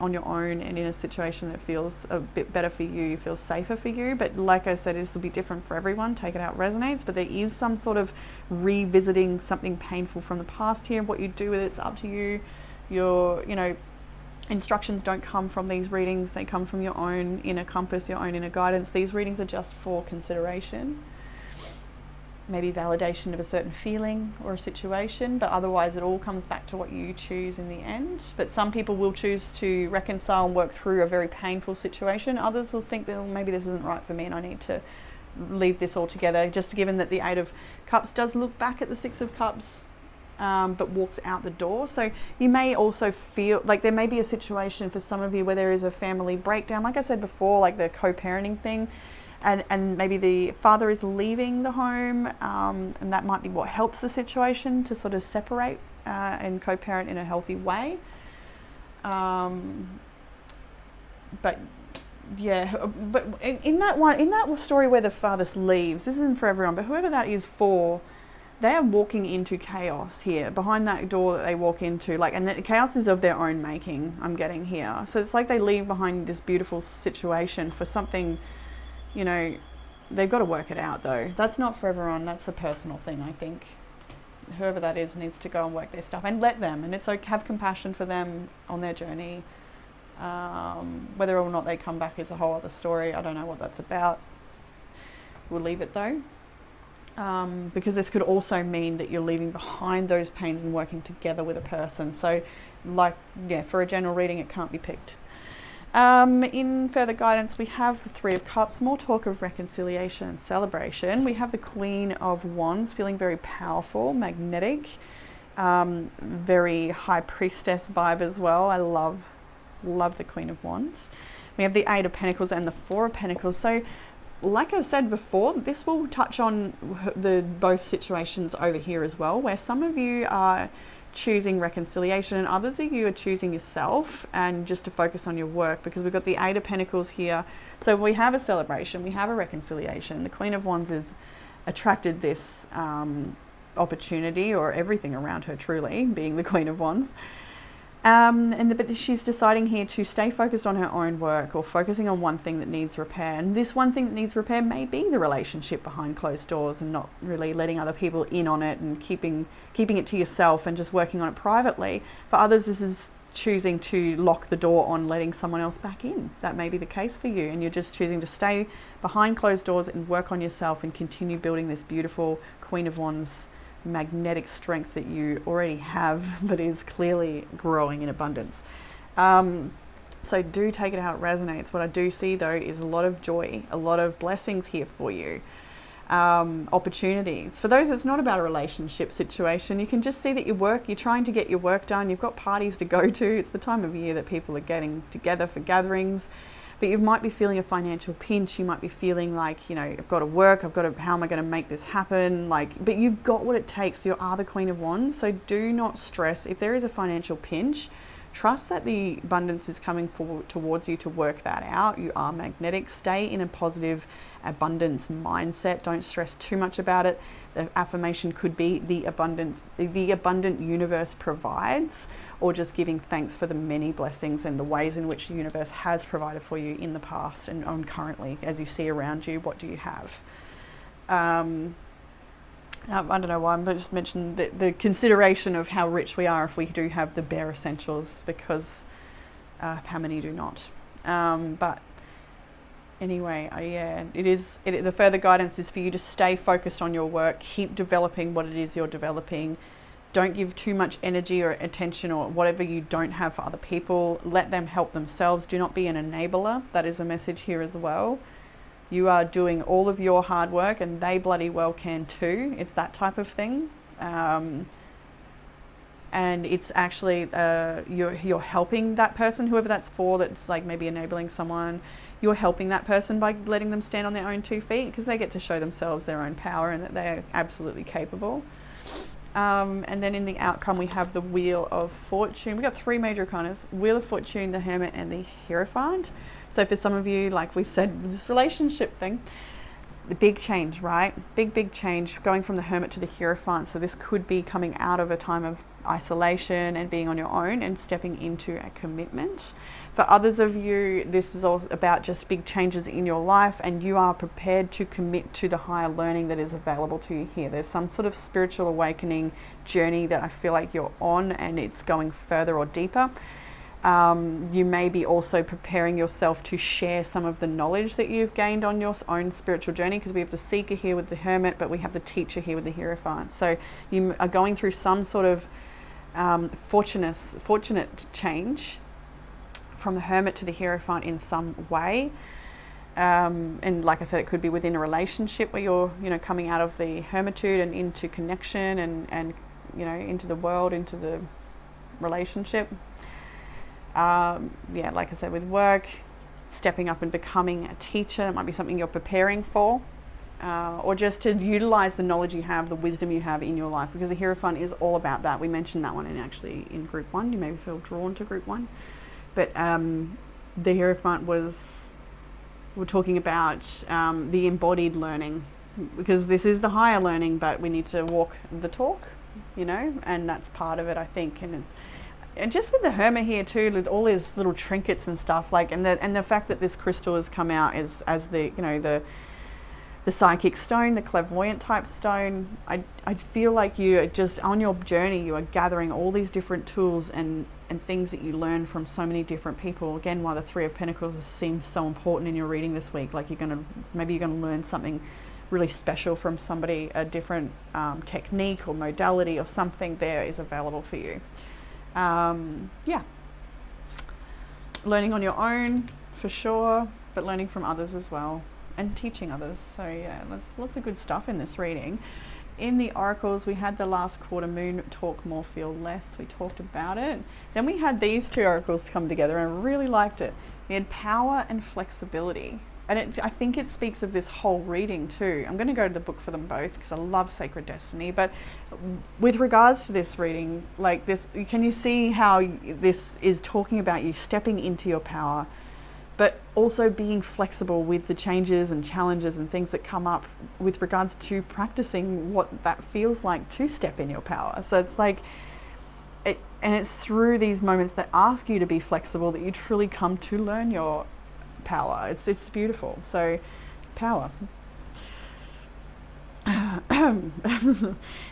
on your own, and in a situation that feels a bit better for you, feels safer for you. But like I said, this will be different for everyone. Take it out resonates, but there is some sort of revisiting something painful from the past here. What you do with it's up to you. Your, you know, instructions don't come from these readings. They come from your own inner compass, your own inner guidance. These readings are just for consideration. Maybe validation of a certain feeling or a situation, but otherwise it all comes back to what you choose in the end. But some people will choose to reconcile and work through a very painful situation. Others will think that maybe this isn't right for me and I need to leave this all together. Just given that the Eight of Cups does look back at the Six of Cups, but walks out the door. So you may also feel like there may be a situation for some of you where there is a family breakdown, like I said before, like the co-parenting thing, and maybe the father is leaving the home, and that might be what helps the situation to sort of separate and co-parent in a healthy way. But yeah, but in that story where the father leaves, this isn't for everyone, but whoever that is for, they are walking into chaos here behind that door that they walk into, like, and the chaos is of their own making, I'm getting here. So it's like they leave behind this beautiful situation for something, you know, they've got to work it out though. That's not for everyone. That's a personal thing, I think. Whoever that is needs to go and work their stuff, and let them, and it's like, have compassion for them on their journey. Whether or not they come back is a whole other story. I don't know what that's about. We'll leave it though. Because this could also mean that you're leaving behind those pains and working together with a person. So, like, yeah, for a general reading, it can't be picked. In further guidance, we have the Three of Cups, more talk of reconciliation and celebration. We have the Queen of Wands, feeling very powerful, magnetic, very high priestess vibe as well. I love the Queen of Wands. We have the Eight of Pentacles and the Four of Pentacles. So, like I said before, this will touch on both situations over here as well, where some of you are choosing reconciliation and others of you are choosing yourself and just to focus on your work, because we've got the Eight of Pentacles here. So we have a celebration, we have a reconciliation. The Queen of Wands has attracted this opportunity, or everything around her truly, being the Queen of Wands. But she's deciding here to stay focused on her own work, or focusing on one thing that needs repair. And this one thing that needs repair may be the relationship behind closed doors, and not really letting other people in on it, and keeping it to yourself and just working on it privately. For others, this is choosing to lock the door on letting someone else back in. That may be the case for you, and you're just choosing to stay behind closed doors and work on yourself and continue building this beautiful Queen of Wands magnetic strength that you already have, but is clearly growing in abundance. So do take it how it resonates. What I do see though is a lot of joy, a lot of blessings here for you, opportunities. For those, it's not about a relationship situation. You can just see that you're trying to get your work done. You've got parties to go to. It's the time of year that people are getting together for gatherings. But you might be feeling a financial pinch. You might be feeling like, you know, I've got to work. How am I going to make this happen? But you've got what it takes. You are the Queen of Wands. So do not stress. If there is a financial pinch, trust that the abundance is coming forward towards you to work that out. You are magnetic. Stay in a positive abundance mindset. Don't stress too much about it. The affirmation could be the abundant universe provides, or just giving thanks for the many blessings and the ways in which the universe has provided for you in the past and currently. As you see around you, what do you have? I don't know why I'm just mentioning the consideration of how rich we are if we do have the bare essentials, because how many do not? But anyway, the further guidance is for you to stay focused on your work, keep developing what it is you're developing. Don't give too much energy or attention or whatever you don't have for other people. Let them help themselves. Do not be an enabler. That is a message here as well. You are doing all of your hard work, and they bloody well can too. It's that type of thing. And it's actually, you're helping that person, whoever that's for, that's like maybe enabling someone. You're helping that person by letting them stand on their own 2 feet, because they get to show themselves their own power and that they are absolutely capable. And then in the outcome, we have the Wheel of Fortune. We've got 3 major arcanas: Wheel of Fortune, the Hermit, and the Hierophant. So for some of you, like we said, with this relationship thing, the big change, right? Big change, going from the Hermit to the Hierophant. So this could be coming out of a time of isolation and being on your own and stepping into a commitment. For others of you, this is all about just big changes in your life, and you are prepared to commit to the higher learning that is available to you here. There's some sort of spiritual awakening journey that I feel like you're on, and it's going further or deeper. You may be also preparing yourself to share some of the knowledge that you've gained on your own spiritual journey, because we have the Seeker here with the Hermit, but we have the Teacher here with the Hierophant. So you are going through some sort of fortunate change from the Hermit to the Hierophant in some way. And like I said, it could be within a relationship where you're, coming out of the hermitude and into connection and you know, into the world, into the relationship. Yeah, like I said, with work, stepping up and becoming a teacher, it might be something you're preparing for. Or just to utilize the knowledge you have, the wisdom you have in your life, because the Hierophant is all about that. We mentioned that one in group 1. You maybe feel drawn to group 1, but the Hierophant we're talking about the embodied learning, because this is the higher learning, but we need to walk the talk, you know, and that's part of it, I think. And just with the Hermit here too, with all his little trinkets and stuff, like, and the fact that this crystal has come out as the, you know, the psychic stone, the clairvoyant type stone. I feel like you are just on your journey, you are gathering all these different tools and things that you learn from so many different people. Again, why the Three of Pentacles seems so important in your reading this week. Like maybe you're gonna learn something really special from somebody, a different technique or modality or something there is available for you. Yeah, learning on your own for sure, but learning from others as well, and teaching others. So yeah, there's lots of good stuff in this reading. In the oracles, we had the last quarter moon, talk more, feel less. We talked about it. Then we had these two oracles come together, and I really liked it. We had power and flexibility. And I think it speaks of this whole reading too. I'm going to go to the book for them both because I love Sacred Destiny. But with regards to this reading, like this, can you see how this is talking about you stepping into your power, but also being flexible with the changes and challenges and things that come up with regards to practicing what that feels like to step in your power. So it's like, and it's through these moments that ask you to be flexible that you truly come to learn your power. It's beautiful. So power.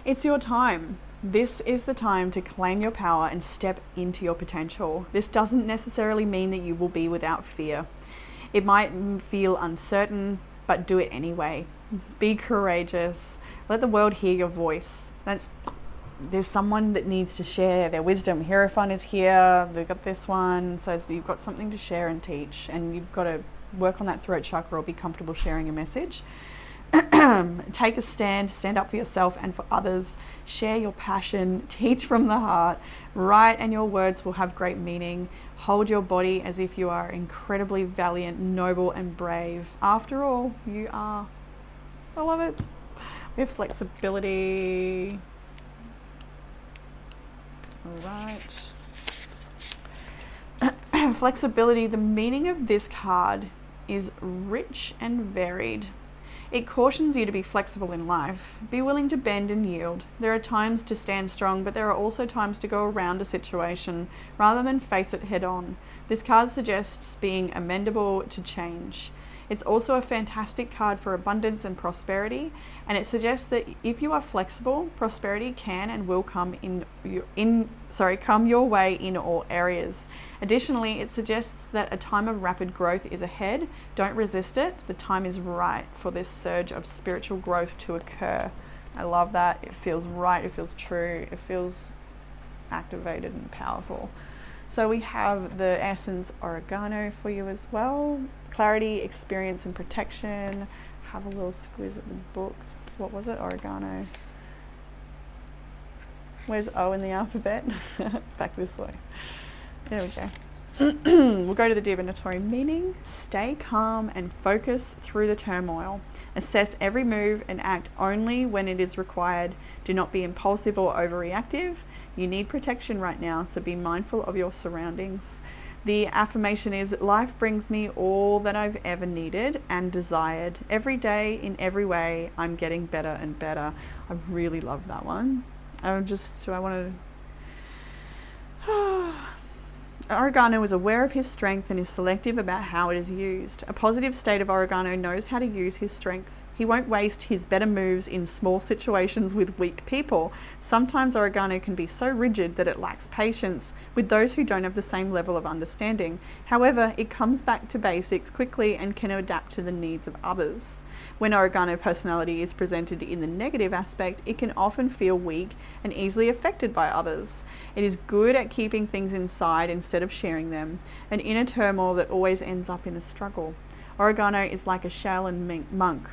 It's your time. This is the time to claim your power and step into your potential. This doesn't necessarily mean that you will be without fear. It might feel uncertain, but do it anyway. Be courageous. Let the world hear your voice. There's someone that needs to share their wisdom. Hierophant is here. They've got this one. So you've got something to share and teach, and you've got to work on that throat chakra or be comfortable sharing a message. Take a stand up for yourself and for others, share your passion, teach from the heart, write, and your words will have great meaning. Hold your body as if you are incredibly valiant, noble, and brave. After all, you are. I love it. We have flexibility. All right. Flexibility, the meaning of this card is rich and varied. It cautions you to be flexible in life. Be willing to bend and yield. There are times to stand strong, but there are also times to go around a situation rather than face it head on. This card suggests being amenable to change. It's also a fantastic card for abundance and prosperity, and it suggests that if you are flexible, prosperity can and will come come your way in all areas. Additionally, it suggests that a time of rapid growth is ahead. Don't resist it. The time is right for this surge of spiritual growth to occur. I love that. It feels right. It feels true. It feels activated and powerful. So we have the Essence Oregano for you as well. Clarity, experience, and protection. Have a little squiz at the book. What was it? Oregano. Where's O in the alphabet? Back this way. There we go. We'll go to the divinatory meaning. Stay calm and focus through the turmoil. Assess every move and act only when it is required. Do not be impulsive or overreactive. You need protection right now, so be mindful of your surroundings. The affirmation is, life brings me all that I've ever needed and desired. Every day, in every way, I'm getting better and better. I really love that one. Oregano is aware of his strength and is selective about how it is used. A positive state of Oregano knows how to use his strength. He won't waste his better moves in small situations with weak people. Sometimes Oregano can be so rigid that it lacks patience with those who don't have the same level of understanding. However, it comes back to basics quickly and can adapt to the needs of others. When Oregano personality is presented in the negative aspect, it can often feel weak and easily affected by others. It is good at keeping things inside instead of sharing them, an inner turmoil that always ends up in a struggle. Oregano is like a Shaolin monk.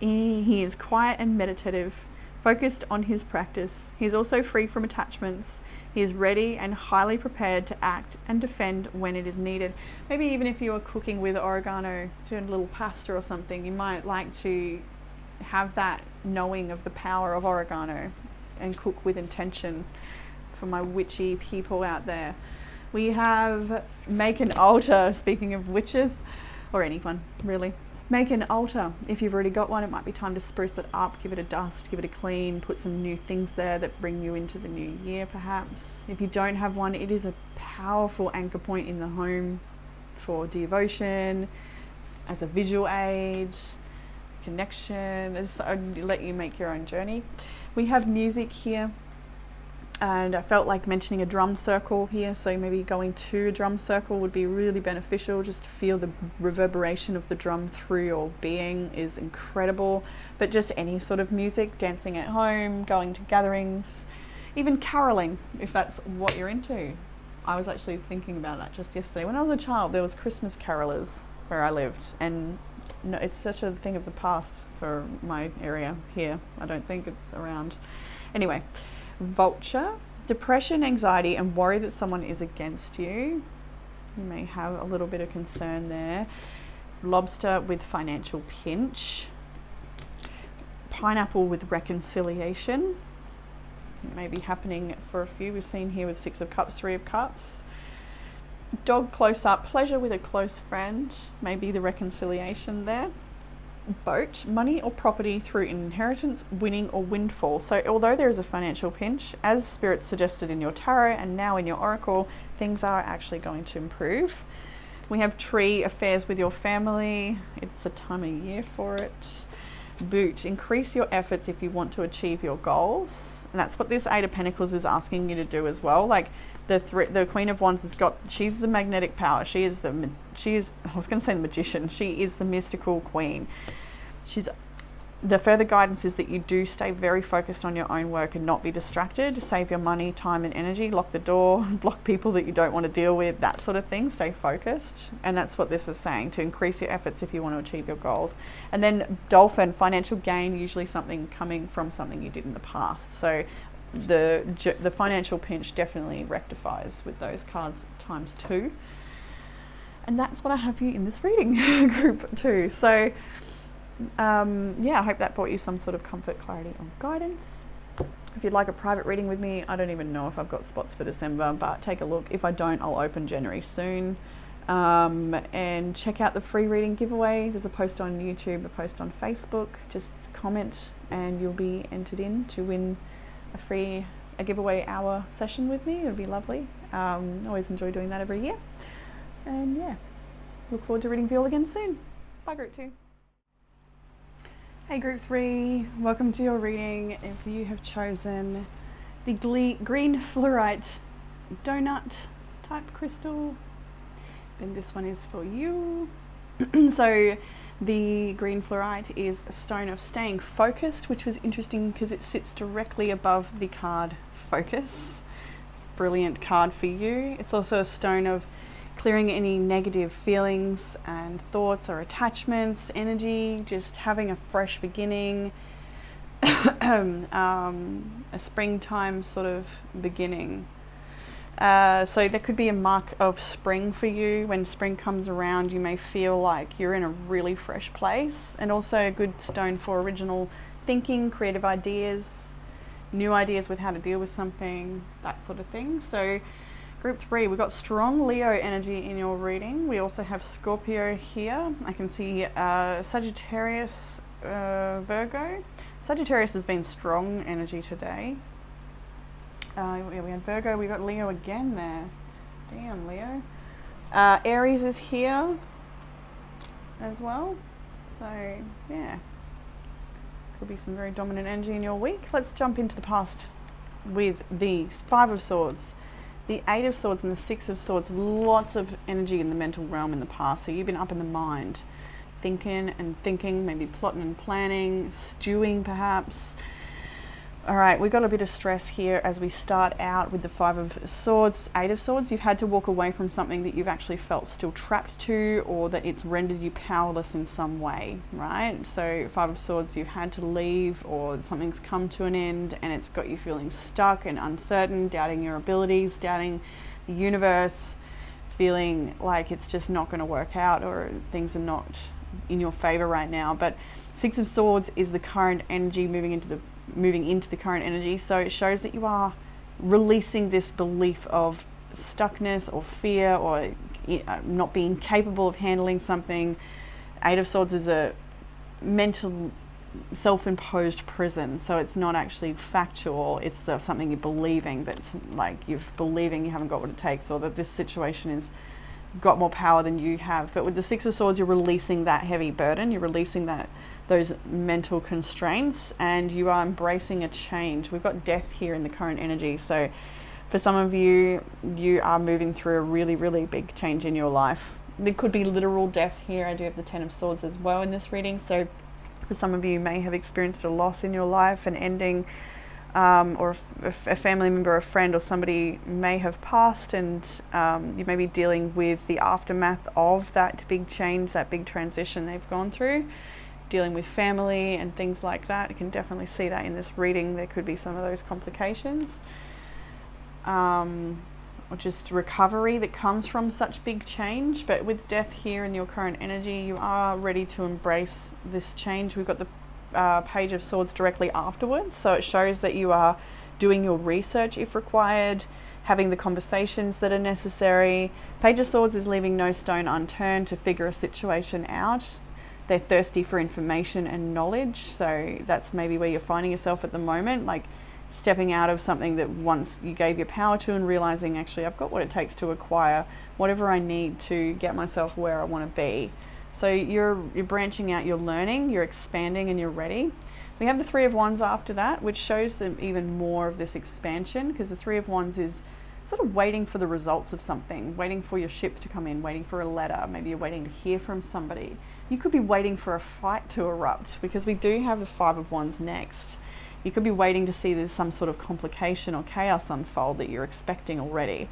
He is quiet and meditative, focused on his practice. He is also free from attachments. He is ready and highly prepared to act and defend when it is needed. Maybe even if you are cooking with oregano, doing a little pasta or something, you might like to have that knowing of the power of oregano and cook with intention. For my witchy people out there, we have make an altar. Speaking of witches, or anyone really, make an altar. If you've already got one, it might be time to spruce it up, give it a dust, give it a clean, put some new things there that bring you into the new year perhaps. If you don't have one, it is a powerful anchor point in the home for devotion, as a visual aid, connection. I'll let you make your own journey. We have music here, and I felt like mentioning a drum circle here, so maybe going to a drum circle would be really beneficial. Just to feel the reverberation of the drum through your being is incredible. But just any sort of music, dancing at home, going to gatherings, even caroling, if that's what you're into. I was actually thinking about that just yesterday. When I was a child, there was Christmas carolers where I lived, and no, it's such a thing of the past for my area here. I don't think it's around. Anyway, vulture, depression, anxiety, and worry that someone is against you. You may have a little bit of concern there. Lobster with financial pinch. Pineapple with reconciliation. It may be happening for a few. We've seen here with 6 of Cups, 3 of Cups. Dog close up, pleasure with a close friend. Maybe the reconciliation there. Boat, money or property through inheritance, winning or windfall. So although there is a financial pinch, as Spirit suggested in your tarot and now in your oracle, things are actually going to improve. We have tree, affairs with your family. It's a time of year for it. Boot, increase your efforts if you want to achieve your goals. And that's what this 8 of Pentacles is asking you to do as well. Like the Queen of Wands has got, she's the magnetic power. She is, I was going to say the magician. She is the mystical queen. The further guidance is that you do stay very focused on your own work and not be distracted. Save your money, time and energy, lock the door, block people that you don't want to deal with, that sort of thing. Stay focused. And that's what this is saying, to increase your efforts if you want to achieve your goals. And then dolphin, financial gain, usually something coming from something you did in the past. So the financial pinch definitely rectifies with those cards times 2. And that's what I have for you in this reading, group 2. So yeah, I hope that brought you some sort of comfort, clarity, or guidance. If you'd like a private reading with me, I don't even know if I've got spots for December, but take a look. If I don't, I'll open January soon. And check out the free reading giveaway. There's a post on YouTube, a post on Facebook. Just comment and you'll be entered in to win a giveaway hour session with me. It would be lovely. Always enjoy doing that every year. And yeah, look forward to reading for you all again soon. Bye, group 2. Hey group 3, welcome to your reading. If you have chosen the green fluorite donut type crystal, then this one is for you. So the green fluorite is a stone of staying focused, which was interesting because it sits directly above the card focus. Brilliant card for you. It's also a stone of clearing any negative feelings and thoughts or attachments, energy, just having a fresh beginning, a springtime sort of beginning. So there could be a mark of spring for you. When spring comes around, you may feel like you're in a really fresh place, and also a good stone for original thinking, creative ideas, new ideas with how to deal with something, that sort of thing. So group 3, we've got strong Leo energy in your reading. We also have Scorpio here. I can see Sagittarius, Virgo. Sagittarius has been strong energy today. We had Virgo, we got Leo again there. Damn, Leo. Aries is here as well. So, yeah. Could be some very dominant energy in your week. Let's jump into the past with the 5 of Swords, the 8 of Swords, and the 6 of Swords. Lots of energy in the mental realm in the past. So you've been up in the mind, thinking and thinking, maybe plotting and planning, stewing perhaps. All right, we got a bit of stress here as we start out with the Five of Swords, Eight of Swords. You've had to walk away from something that you've actually felt still trapped to, or that it's rendered you powerless in some way, right? So Five of Swords, you've had to leave, or something's come to an end and it's got you feeling stuck and uncertain, doubting your abilities, doubting the universe, feeling like it's just not going to work out, or things are not in your favor right now. But Six of Swords is the current energy moving into the current energy. So it shows that you are releasing this belief of stuckness or fear, or not being capable of handling something. Eight of Swords is a mental self-imposed prison, so it's not actually factual, it's something you're believing, that's like you're believing you haven't got what it takes, or that this situation is got more power than you have. But with the Six of Swords, you're releasing that heavy burden, you're releasing those mental constraints, and you are embracing a change. We've got death here in the current energy, so for some of you, you are moving through a really, really big change in your life. There could be literal death here. I do have the Ten of Swords as well in this reading, so for some of you, you may have experienced a loss in your life, an ending, or a family member, a friend, or somebody may have passed, and you may be dealing with the aftermath of that big change, that big transition they've gone through, dealing with family and things like that. You can definitely see that in this reading. There could be some of those complications, or just recovery that comes from such big change. But with death here in your current energy, you are ready to embrace this change. We've got the Page of Swords directly afterwards, so it shows that you are doing your research if required, having the conversations that are necessary. Page of Swords is leaving no stone unturned to figure a situation out. They're thirsty for information and knowledge, so that's maybe where you're finding yourself at the moment, like stepping out of something that once you gave your power to, and realizing, actually, I've got what it takes to acquire whatever I need to get myself where I want to be. So you're branching out, you're learning, you're expanding, and you're ready. We have the Three of Wands after that, which shows them even more of this expansion, because the Three of Wands is sort of waiting for the results of something, waiting for your ship to come in, waiting for a letter, maybe you're waiting to hear from somebody. You could be waiting for a fight to erupt, because we do have the Five of Wands next. You could be waiting to see there's some sort of complication or chaos unfold that you're expecting already.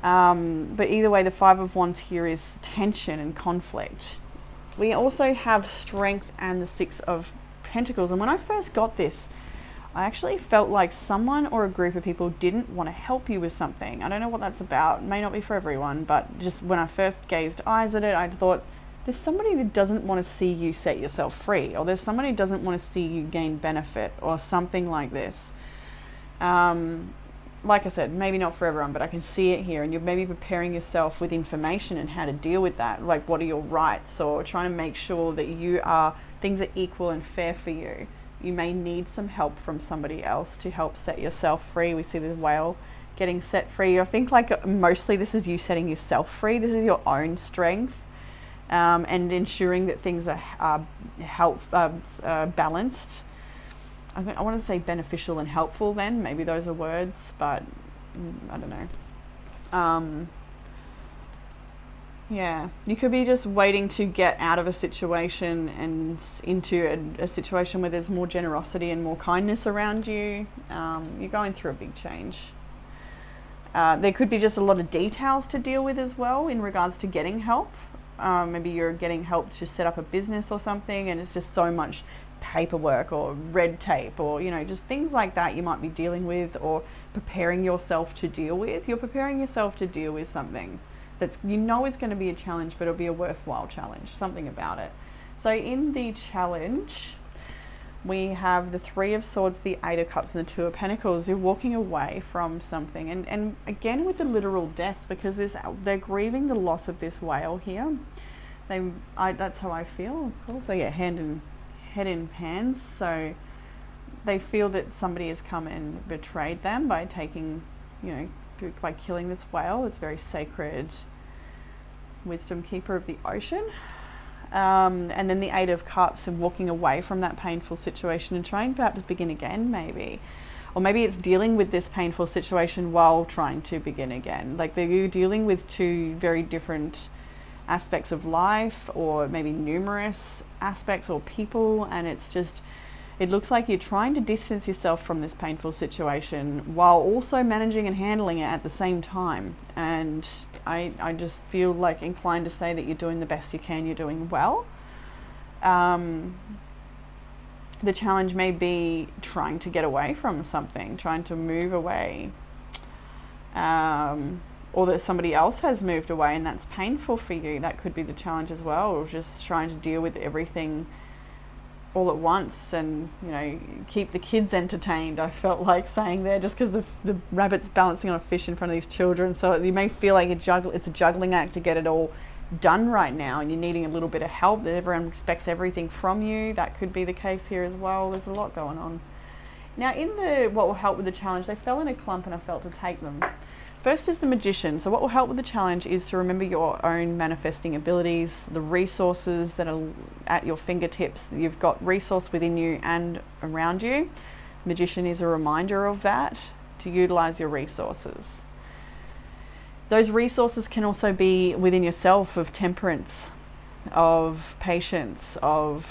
But either way, the Five of Wands here is tension and conflict. We also have strength and the Six of Pentacles. And when I first got this, I actually felt like someone or a group of people didn't want to help you with something. I don't know what that's about. It may not be for everyone, but just when I first gazed eyes at it, I thought, there's somebody that doesn't want to see you set yourself free, or there's somebody who doesn't want to see you gain benefit, or something like this. Like I said, maybe not for everyone, but I can see it here, and you're maybe preparing yourself with information and how to deal with that, like what are your rights, or trying to make sure that things are equal and fair for you. You may need some help from somebody else to help set yourself free. We see the whale getting set free. I think like mostly this is you setting yourself free. This is your own strength, and ensuring that things are balanced. I want to say beneficial and helpful then. Maybe those are words, but I don't know. Yeah, you could be just waiting to get out of a situation and into a situation where there's more generosity and more kindness around you. You're going through a big change. There could be just a lot of details to deal with as well in regards to getting help. Maybe you're getting help to set up a business or something, and it's just so much paperwork or red tape, or just things like that you might be dealing with, or preparing yourself to deal with. You're preparing yourself to deal with something that's is going to be a challenge, but it'll be a worthwhile challenge, something about it. So in the challenge, we have the Three of Swords, the Eight of Cups, and the Two of Pentacles. You're walking away from something, and again with the literal death, because they're grieving the loss of this whale here. That's how I feel. Also, yeah, head in hands. So they feel that somebody has come and betrayed them by taking, by killing this whale. It's very sacred wisdom keeper of the ocean. And then the Eight of Cups, and walking away from that painful situation and trying perhaps begin again, maybe. Or maybe it's dealing with this painful situation while trying to begin again. Like you're dealing with two very different aspects of life, or maybe numerous aspects or people, and it's just It looks like you're trying to distance yourself from this painful situation while also managing and handling it at the same time. And I just feel like inclined to say that you're doing the best you can, you're doing well. The challenge may be trying to get away from something, trying to move away. Or that somebody else has moved away and that's painful for you. That could be the challenge as well, or just trying to deal with everything all at once and, you know, keep the kids entertained. I felt like saying there, just because the rabbit's balancing on a fish in front of these children, so you may feel like it's a juggling act to get it all done right now, and you're needing a little bit of help, that everyone expects everything from you. That could be the case here as well. There's a lot going on. Now in the what will help with the challenge, they fell in a clump and I felt to take them. First is the Magician. So what will help with the challenge is to remember your own manifesting abilities, the resources that are at your fingertips. You've got resource within you and around you. Magician is a reminder of that, to utilize your resources. Those resources can also be within yourself, of temperance, of patience, of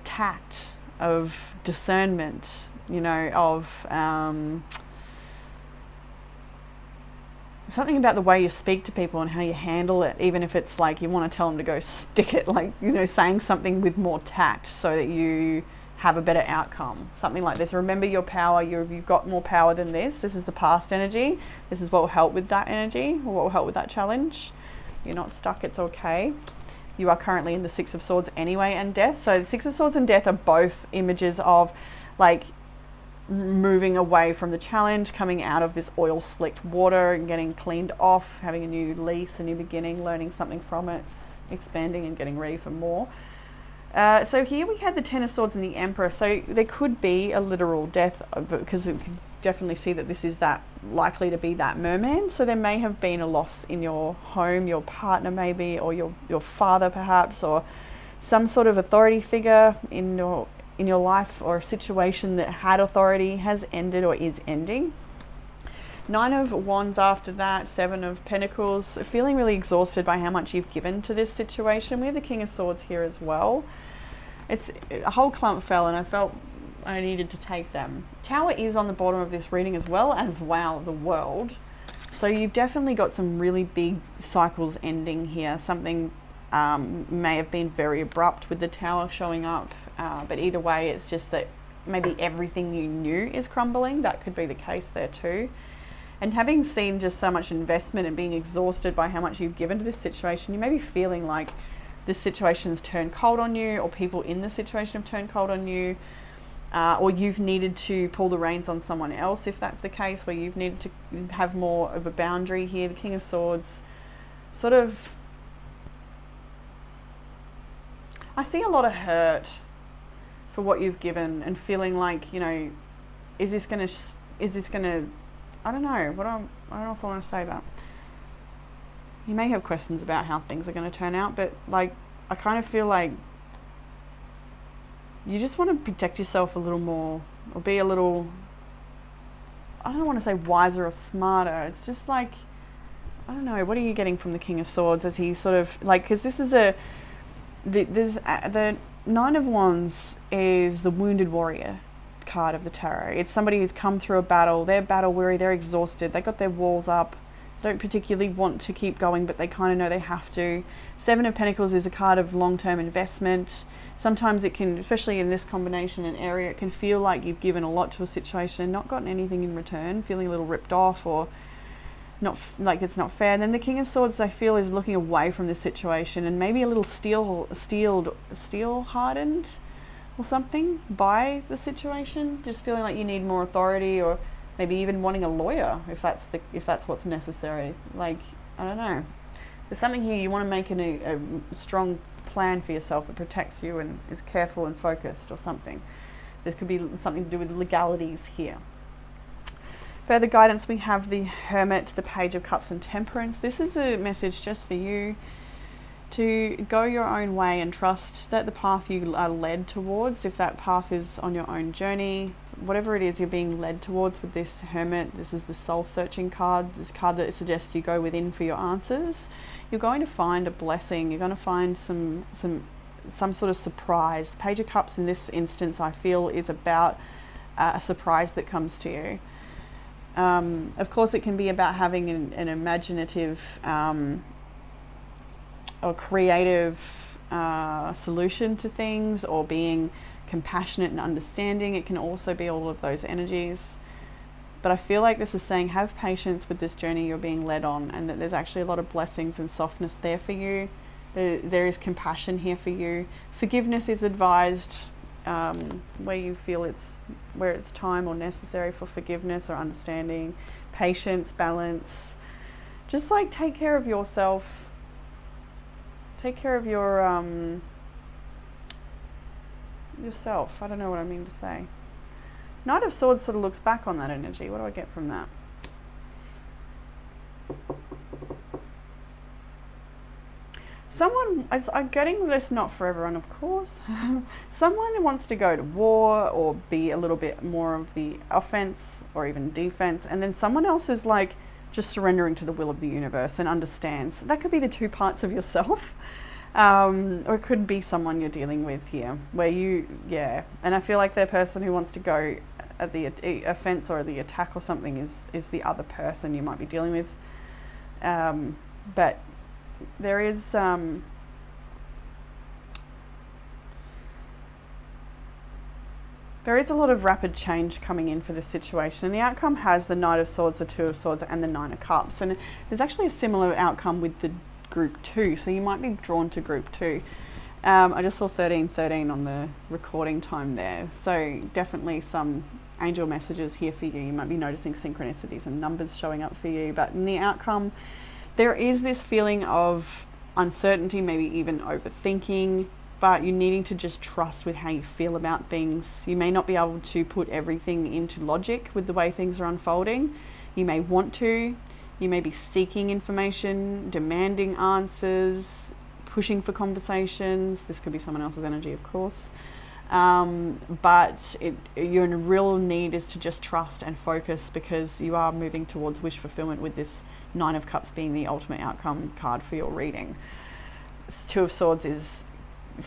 tact, of discernment, you know, of something about the way you speak to people and how you handle it, even if it's like you want to tell them to go stick it, like, you know, saying something with more tact so that you have a better outcome. Something like this. Remember your power. You've got more power than this. This is the past energy. This is what will help with that energy, or what will help with that challenge. You're not stuck. It's okay. You are currently in the Six of Swords anyway, and Death. So the Six of Swords and Death are both images of like moving away from the challenge, coming out of this oil slicked water and getting cleaned off, having a new lease, a new beginning, learning something from it, expanding and getting ready for more. So here we had the Ten of Swords and the Emperor. So there could be a literal death, because you can definitely see that this is that likely to be that merman. So there may have been a loss in your home, your partner maybe, or your father perhaps, or some sort of authority figure in your life, or a situation that had authority has ended or is ending. Nine of Wands after that, Seven of Pentacles, feeling really exhausted by how much you've given to this situation. We have the King of Swords here as well. It's a whole clump fell and I felt I needed to take them. Tower is on the bottom of this reading as well as Wow, the World. So you've definitely got some really big cycles ending here. Something may have been very abrupt with the Tower showing up, but either way, it's just that maybe everything you knew is crumbling. That could be the case there too. And having seen just so much investment and being exhausted by how much you've given to this situation, you may be feeling like this situation's turned cold on you, or people in the situation have turned cold on you, or you've needed to pull the reins on someone else, if that's the case, where you've needed to have more of a boundary here. The King of Swords, sort of, I see a lot of hurt for what you've given, and feeling like, you know, is this gonna, I don't know, I don't know if I want to say that. You may have questions about how things are going to turn out, but like, I kind of feel like you just want to protect yourself a little more, or be a little, I don't want to say wiser or smarter. It's just like, I don't know, what are you getting from the King of Swords as he sort of, like, because this is the Nine of Wands is the wounded warrior card of the tarot. It's somebody who's come through a battle, they're battle weary, they're exhausted, they got their walls up, don't particularly want to keep going, but they kind of know they have to. Seven of Pentacles is a card of long-term investment. Sometimes it can, especially in this combination and area, it can feel like you've given a lot to a situation and not gotten anything in return, feeling a little ripped off, or not, like it's not fair. And then the King of Swords, I feel, is looking away from this situation and maybe a little steel hardened or something by the situation, just feeling like you need more authority, or maybe even wanting a lawyer if that's what's necessary. Like, I don't know, there's something here you want to make a strong plan for yourself that protects you and is careful and focused, or something. There could be something to do with legalities here. Further guidance, we have the Hermit, the Page of Cups and Temperance. This is a message just for you to go your own way and trust that the path you are led towards, if that path is on your own journey, whatever it is you're being led towards with this Hermit, this is the soul searching card, this card that suggests you go within for your answers. You're going to find a blessing, you're going to find some some sort of surprise. The Page of Cups in this instance, I feel, is about a surprise that comes to you. Of course, it can be about having an imaginative or creative solution to things, or being compassionate and understanding. It can also be all of those energies. But I feel like this is saying have patience with this journey you're being led on, and that there's actually a lot of blessings and softness there for you. There is compassion here for you. Forgiveness is advised where you feel where it's time or necessary for forgiveness or understanding. Patience, balance. Just like take care of yourself. Take care of your yourself. I don't know what I mean to say. Knight of Swords sort of looks back on that energy. What do I get from that? Someone, I'm getting this, not for everyone, of course. Someone wants to go to war or be a little bit more of the offense or even defense, and then someone else is like just surrendering to the will of the universe and understands. That could be the two parts of yourself. Or it could be someone you're dealing with here, where and I feel like the person who wants to go at the offense or the attack or something is the other person you might be dealing with. But there is a lot of rapid change coming in for this situation, and the outcome has the Knight of Swords, the Two of Swords, and the Nine of Cups, and there's actually a similar outcome with the group 2, so you might be drawn to group 2. I just saw 1313 on the recording time there, so definitely some angel messages here for you. You might be noticing synchronicities and numbers showing up for you, but in the outcome there is this feeling of uncertainty, maybe even overthinking, but you needing to just trust with how you feel about things. You may not be able to put everything into logic with the way things are unfolding. You may want to. You may be seeking information, demanding answers, pushing for conversations. This could be someone else's energy, of course. But your real need is to just trust and focus, because you are moving towards wish fulfillment with this Nine of Cups being the ultimate outcome card for your reading. Two of Swords is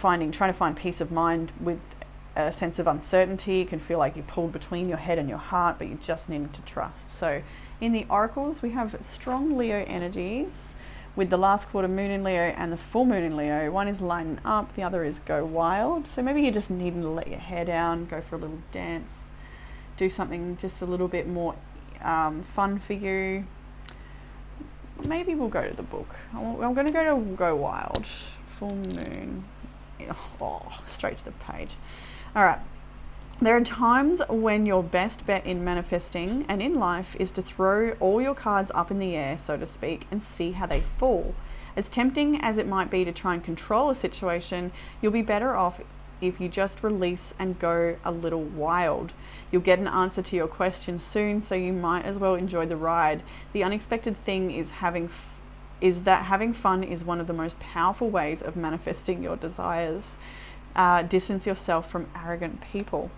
trying to find peace of mind with a sense of uncertainty. You can feel like you're pulled between your head and your heart, but you just need to trust. So in the oracles, we have strong Leo energies with the last quarter moon in Leo and the full moon in Leo. One is lighten up, the other is go wild. So maybe you're just needing to let your hair down, go for a little dance, do something just a little bit more fun for you. Maybe we'll go to the book. I'm going to go wild. Full moon. Oh, straight to the page. All right. There are times when your best bet in manifesting and in life is to throw all your cards up in the air, so to speak, and see how they fall. As tempting as it might be to try and control a situation, you'll be better off if you just release and go a little wild. You'll get an answer to your question soon, so you might as well enjoy the ride. The unexpected thing is that having fun is one of the most powerful ways of manifesting your desires. Distance yourself from arrogant people.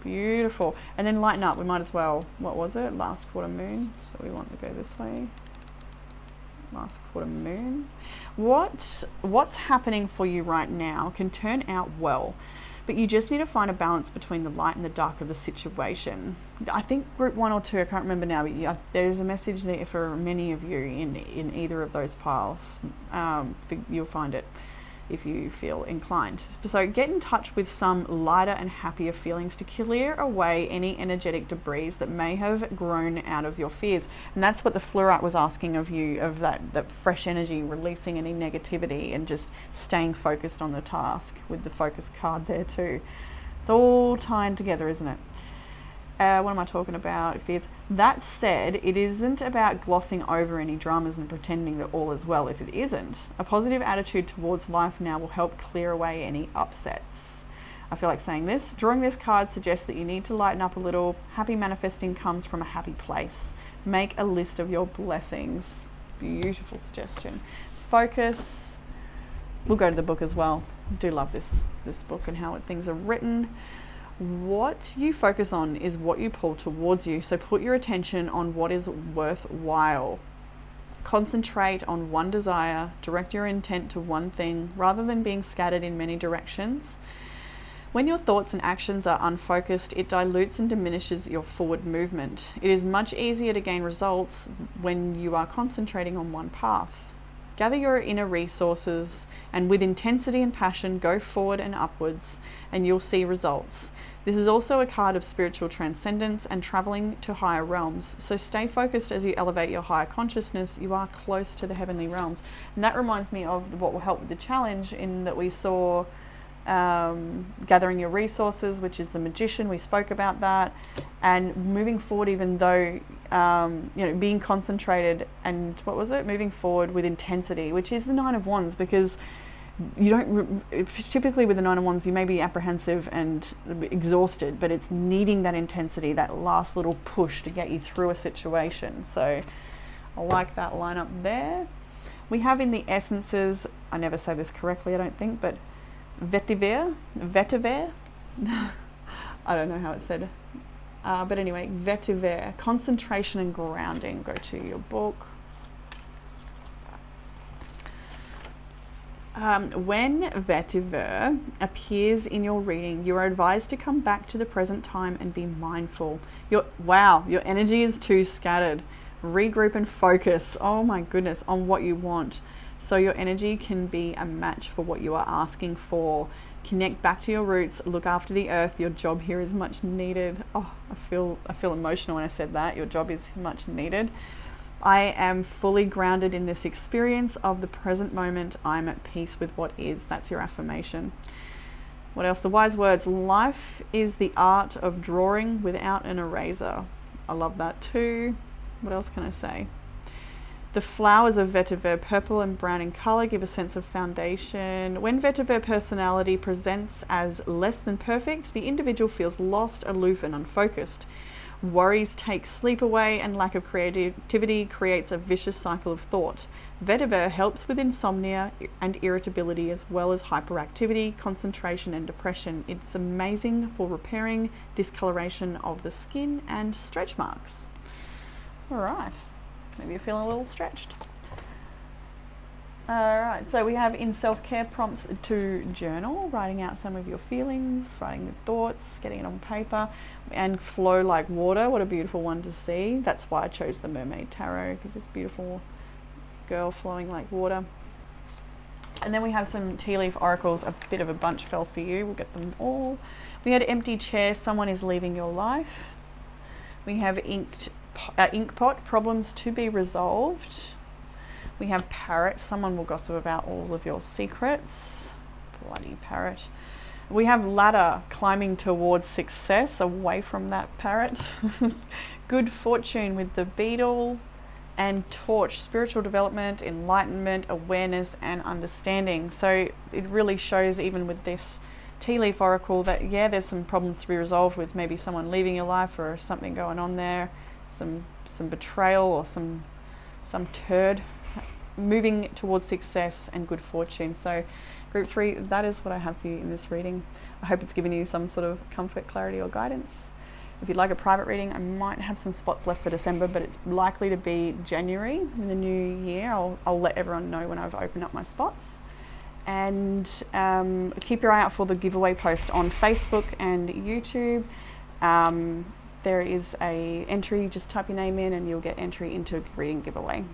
Beautiful. And then lighten up. We might as well, what was it? Last quarter moon. So we want to go this way. Last quarter moon. What's happening for you right now can turn out well, but you just need to find a balance between the light and the dark of the situation. I think group 1 or 2, I can't remember now, but there's a message there for many of you in either of those piles. You'll find it if you feel inclined. So get in touch with some lighter and happier feelings to clear away any energetic debris that may have grown out of your fears. And that's what the fluorite was asking of you, of that fresh energy, releasing any negativity and just staying focused on the task, with the focus card there too. It's all tying together, isn't it? What am I talking about? Fears. That said, it isn't about glossing over any dramas and pretending that all is well if it isn't. A positive attitude towards life now will help clear away any upsets. I feel like saying this. Drawing this card suggests that you need to lighten up a little. Happy manifesting comes from a happy place. Make a list of your blessings. Beautiful suggestion. Focus. We'll go to the book as well. I do love this book and how things are written. What you focus on is what you pull towards you. So put your attention on what is worthwhile. Concentrate on one desire, direct your intent to one thing rather than being scattered in many directions. When your thoughts and actions are unfocused, it dilutes and diminishes your forward movement. It is much easier to gain results when you are concentrating on one path. Gather your inner resources and with intensity and passion go forward and upwards, and you'll see results. This is also a card of spiritual transcendence and traveling to higher realms. So stay focused as you elevate your higher consciousness. You are close to the heavenly realms. And that reminds me of what will help with the challenge, in that we saw gathering your resources, which is the Magician. We spoke about that, and moving forward, even though being concentrated, and what was it, moving forward with intensity, which is the Nine of Wands, because you don't typically with the Nine of Wands you may be apprehensive and exhausted, but it's needing that intensity, that last little push to get you through a situation. So I like that lineup there. We have in the essences, I never say this correctly I don't think, but vetiver, I don't know how it's said, but anyway, vetiver, concentration and grounding. Go to your book. When vetiver appears in your reading, you are advised to come back to the present time and be mindful. Your energy is too scattered. Regroup and focus, oh my goodness, on what you want, so your energy can be a match for what you are asking for. Connect back to your roots, look after the earth. Your job here is much needed. Oh, I feel emotional when I said that. Your job is much needed. I am fully grounded in this experience of the present moment. I'm at peace with what is. That's your affirmation. What else? The wise words. Life is the art of drawing without an eraser. I love that too. What else can I say? The flowers of vetiver, purple and brown in color, give a sense of foundation. When vetiver personality presents as less than perfect, the individual feels lost, aloof and unfocused. Worries take sleep away, and lack of creativity creates a vicious cycle of thought. Vetiver helps with insomnia and irritability, as well as hyperactivity, concentration and depression. It's amazing for repairing discoloration of the skin and stretch marks. All right, maybe you're feeling a little stretched. All right, so we have in self-care prompts to journal, writing out some of your feelings, writing your thoughts, getting it on paper, and flow like water. What a beautiful one to see. That's why I chose the Mermaid Tarot, because this beautiful girl flowing like water. And then we have some tea leaf oracles. A bit of a bunch fell for you. We'll get them all. We had empty chair. Someone is leaving your life. We have ink pot. Problems to be resolved. We have parrot. Someone will gossip about all of your secrets. Bloody parrot. We have ladder, climbing towards success, away from that parrot. Good fortune with the beetle. And torch, spiritual development, enlightenment, awareness and understanding. So it really shows, even with this tea leaf oracle, that yeah, there's some problems to be resolved with maybe someone leaving your life or something going on there, some betrayal or some turd. Moving towards success and good fortune. So group 3, that is what I have for you in this reading. I hope it's given you some sort of comfort, clarity or guidance. If you'd like a private reading, I might have some spots left for December, but it's likely to be January in the new year. I'll let everyone know when I've opened up my spots. And keep your eye out for the giveaway post on Facebook and YouTube. There is a entry, just type your name in and you'll get entry into a reading giveaway.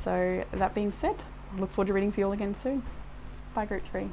So that being said, I look forward to reading for you all again soon. Bye group 3.